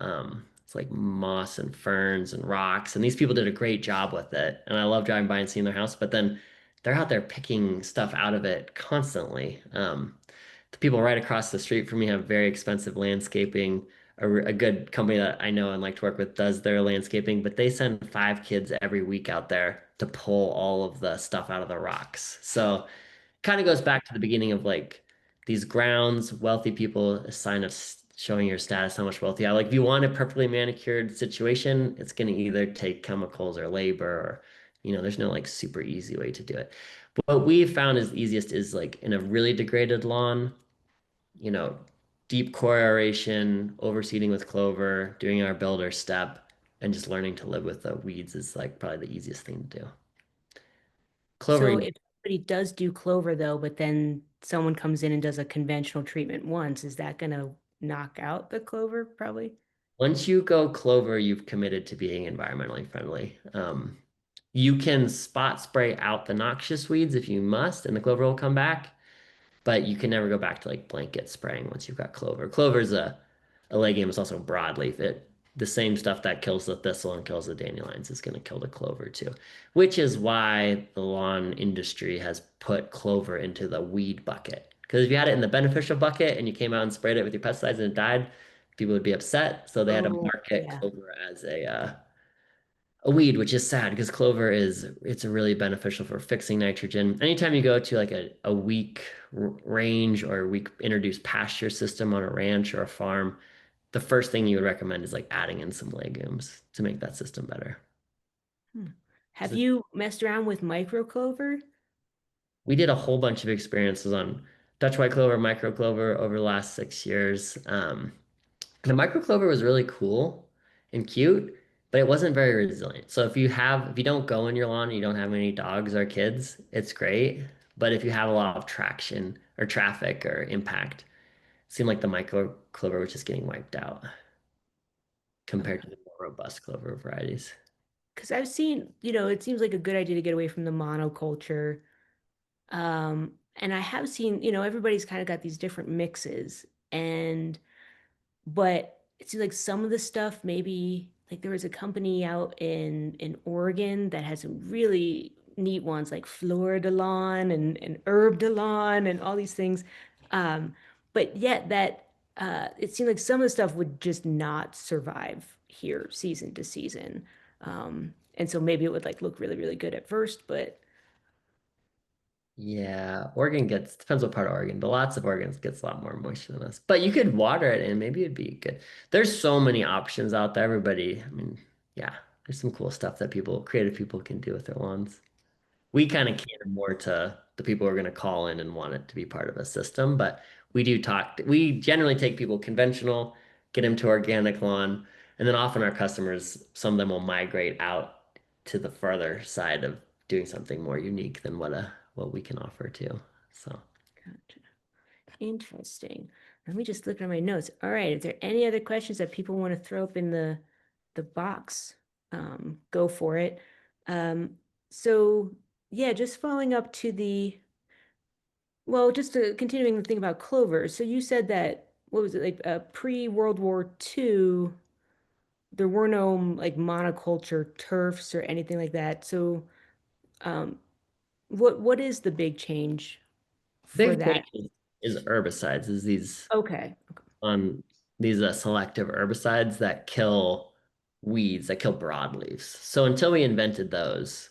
S2: it's like moss and ferns and rocks, and these people did a great job with it. And I love driving by and seeing their house, but then they're out there picking stuff out of it constantly. The people right across the street from me have very expensive landscaping. A good company that I know and like to work with does their landscaping, but they send 5 kids every week out there to pull all of the stuff out of the rocks. So kind of goes back to the beginning of like these grounds, wealthy people, a sign of showing your status, how much wealthy you are. Like if you want a perfectly manicured situation, it's going to either take chemicals or labor or, there's no like super easy way to do it. But what we've found is easiest is like in a really degraded lawn, you know, deep core aeration, overseeding with clover, doing our builder step, and just learning to live with the weeds is like probably the easiest thing to do.
S1: So
S2: Clovering.
S1: if somebody does do clover though but then someone comes in and does a conventional treatment once, is that going to knock out the clover probably?
S2: Once you go clover, you've committed to being environmentally friendly. You can spot spray out the noxious weeds if you must, and the clover will come back, but you can never go back to like blanket spraying once you've got clover. Clover's a legume, it's also broadleaf. The same stuff that kills the thistle and kills the dandelions is going to kill the clover too, which is why the lawn industry has put clover into the weed bucket. Because if you had it in the beneficial bucket and you came out and sprayed it with your pesticides and it died, people would be upset. So they had to
S1: Oh,
S2: market
S1: yeah.
S2: clover as a weed, which is sad because clover it's really beneficial for fixing nitrogen. Anytime you go to like a weak range or a weak introduced pasture system on a ranch or a farm, the first thing you would recommend is like adding in some legumes to make that system better.
S1: Hmm. Have
S2: 'Cause
S1: you messed around with micro clover?
S2: we did a whole bunch of experiences on Dutch white clover, micro clover over the last 6 years. The micro clover was really cool and cute, but it wasn't very resilient. So if you don't go in your lawn and you don't have any dogs or kids, it's great. But if you have a lot of traction or traffic or impact, it seemed like the micro clover was just getting wiped out compared to the more robust clover varieties.
S1: Because I've seen, it seems like a good idea to get away from the monoculture. And I have seen, everybody's kind of got these different mixes. But it seems like some of the stuff, maybe like there was a company out in Oregon that has some really neat ones like Florida Lawn and Herb de Lawn and all these things. Um, but yet that it seemed like some of the stuff would just not survive here season to season. And so maybe it would like look really, really good at first, but
S2: Yeah, Oregon gets depends what part of Oregon, but lots of Oregon gets a lot more moisture than us. But you could water it and maybe it'd be good. There's so many options out there. Everybody, I mean, yeah, there's some cool stuff that creative people can do with their lawns. We kind of cater more to the people who are going to call in and want it to be part of a system, but we generally take people conventional, get them to organic lawn, and then often our customers, some of them will migrate out to the further side of doing something more unique than what we can offer too. So
S1: gotcha. Interesting. Let me just look at my notes. All right, is there any other questions that people want to throw up in the box? Go for it. Um, so yeah, just following up to just continuing the thing about clover. So you said that, what was it, like pre-World War II, there were no like monoculture turfs or anything like that. So um, what is the big change for
S2: big
S1: that?
S2: change is herbicides, is
S1: Okay.
S2: on these selective herbicides that kill weeds, that kill broadleaves. So until we invented those,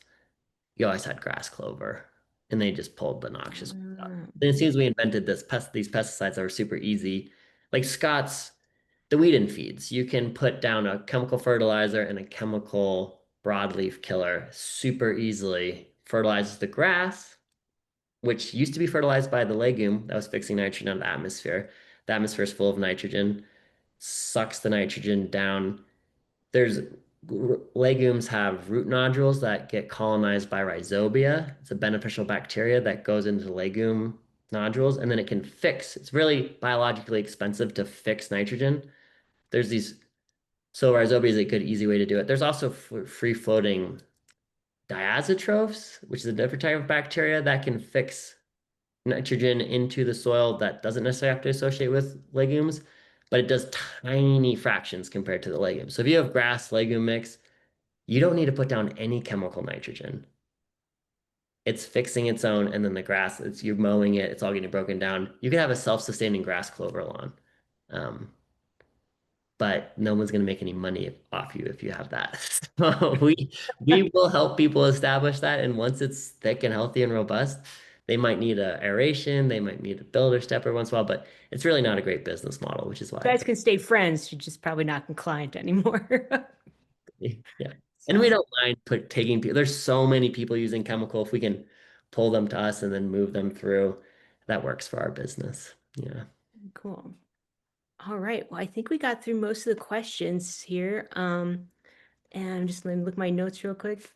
S2: you always had grass clover, and they just pulled the noxious weeds out.
S1: Um,
S2: Then as soon as we invented these pesticides that were super easy, like Scott's, the weed and feeds, you can put down a chemical fertilizer and a chemical broadleaf killer super easily, fertilizes the grass, which used to be fertilized by the legume that was fixing nitrogen out of the atmosphere. The atmosphere is full of nitrogen, sucks the nitrogen down. There's Legumes have root nodules that get colonized by rhizobia. It's a beneficial bacteria that goes into the legume nodules, and then it can fix. It's really biologically expensive to fix nitrogen. There's these, so rhizobia is a good, easy way to do it. There's also free floating diazotrophs, which is a different type of bacteria that can fix nitrogen into the soil that doesn't necessarily have to associate with legumes, but it does tiny fractions compared to the legumes. So if you have grass legume mix, you don't need to put down any chemical nitrogen. It's fixing its own, and then the grass, you're mowing it, it's all getting broken down. You could have a self-sustaining grass clover lawn. Um, but no one's going to make any money off you if you have that. So we will help people establish that, and once it's thick and healthy and robust, they might need a aeration, they might need a builder stepper once in a while, but it's really not a great business model, which is why
S1: you
S2: it's
S1: guys can stay friends, you're just probably not compliant anymore.
S2: yeah. And we
S1: So
S2: don't mind taking people. There's so many people using chemical. If we can pull them to us and then move them through, that works for our business. Yeah.
S1: cool. All right. Well, I think we got through most of the questions here. And I'm just going to look at my notes real quick.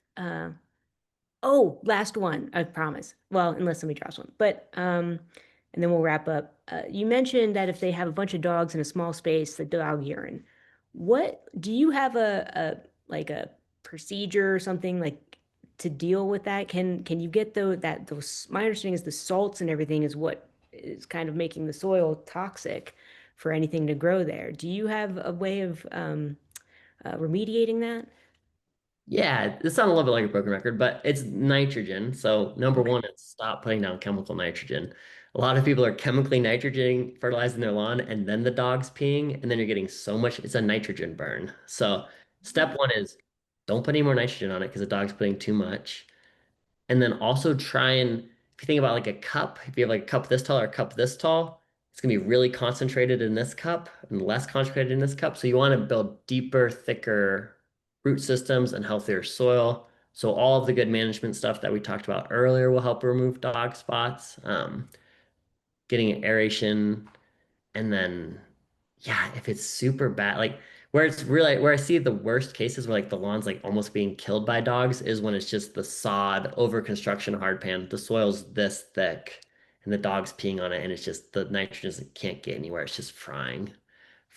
S1: Oh, last one, I promise. Well, unless somebody drops one. But and then we'll wrap up. You mentioned that if they have a bunch of dogs in a small space, the dog urine. What do you have a like a procedure or something like to deal with that? Can you get those my understanding is the salts and everything is what is kind of making the soil toxic for anything to grow there. Do you have a way of remediating that?
S2: Yeah, it sounds a little bit like a broken record, but it's nitrogen. So number
S1: Okay.
S2: one is stop putting down chemical nitrogen. A lot of people are chemically nitrogen fertilizing their lawn and then the dog's peeing, and then you're getting so much, it's a nitrogen burn. So step one is don't put any more nitrogen on it because the dog's putting too much. And then also try and, if you think about like a cup, if you have like a cup this tall or a cup this tall, it's gonna be really concentrated in this cup and less concentrated in this cup. So you want to build deeper, thicker root systems and healthier soil. So all of the good management stuff that we talked about earlier will help remove dog spots. Getting aeration, and then, yeah, if it's super bad, like where it's really where I see the worst cases where like the lawn's like almost being killed by dogs is when it's just the sod over construction hard pan. The soil's this thick and the dog's peeing on it, and it's just the nitrogen just can't get anywhere. It's just frying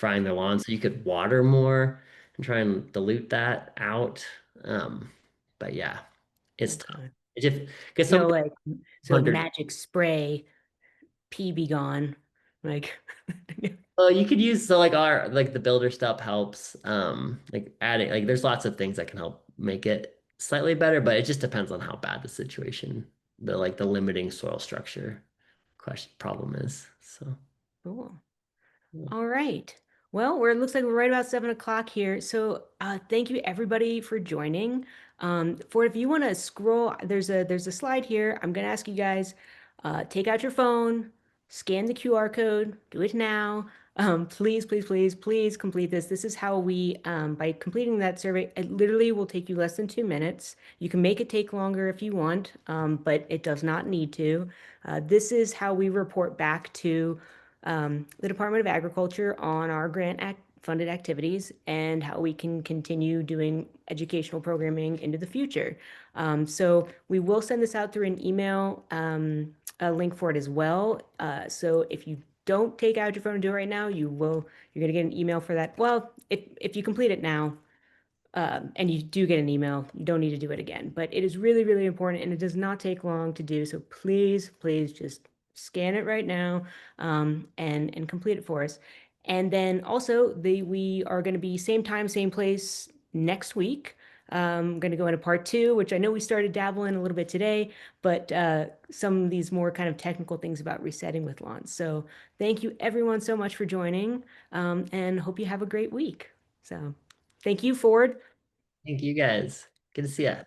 S2: their lawn. So you could water more and try and dilute that out. Um, but yeah, it's tough.
S1: Okay.
S2: It just because some
S1: No, like, so
S2: hunters.
S1: magic spray, pee be gone. Like,
S2: Well, you could use so like our like the builder stuff helps. Like adding like there's lots of things that can help make it slightly better, but it just depends on how bad the situation, the limiting soil structure question problem is. So
S1: cool.
S2: yeah.
S1: All right. Well, it looks like we're right about 7 o'clock here. So thank you everybody for joining. For if you want to scroll, there's a slide here. I'm gonna ask you guys, take out your phone, scan the QR code, do it now. Please, please, please, please complete this. This is how we, by completing that survey, it literally will take you less than 2 minutes. You can make it take longer if you want, but it does not need to. This is how we report back to the Department of Agriculture on our funded activities and how we can continue doing educational programming into the future. So we will send this out through an email, a link for it as well. So if you don't take out your phone and do it right now, you're going to get an email for that. Well, if you complete it now, and you do get an email, you don't need to do it again. But it is really, really important and it does not take long to do. So please, please just scan it right now, and complete it for us. And then also we are going to be same time, same place next week. I'm going to go into part two, which I know we started dabbling a little bit today, but some of these more kind of technical things about resetting with lawns. So thank you everyone so much for joining, and hope you have a great week. So thank you, Ford.
S2: Thank you guys. Good to see ya.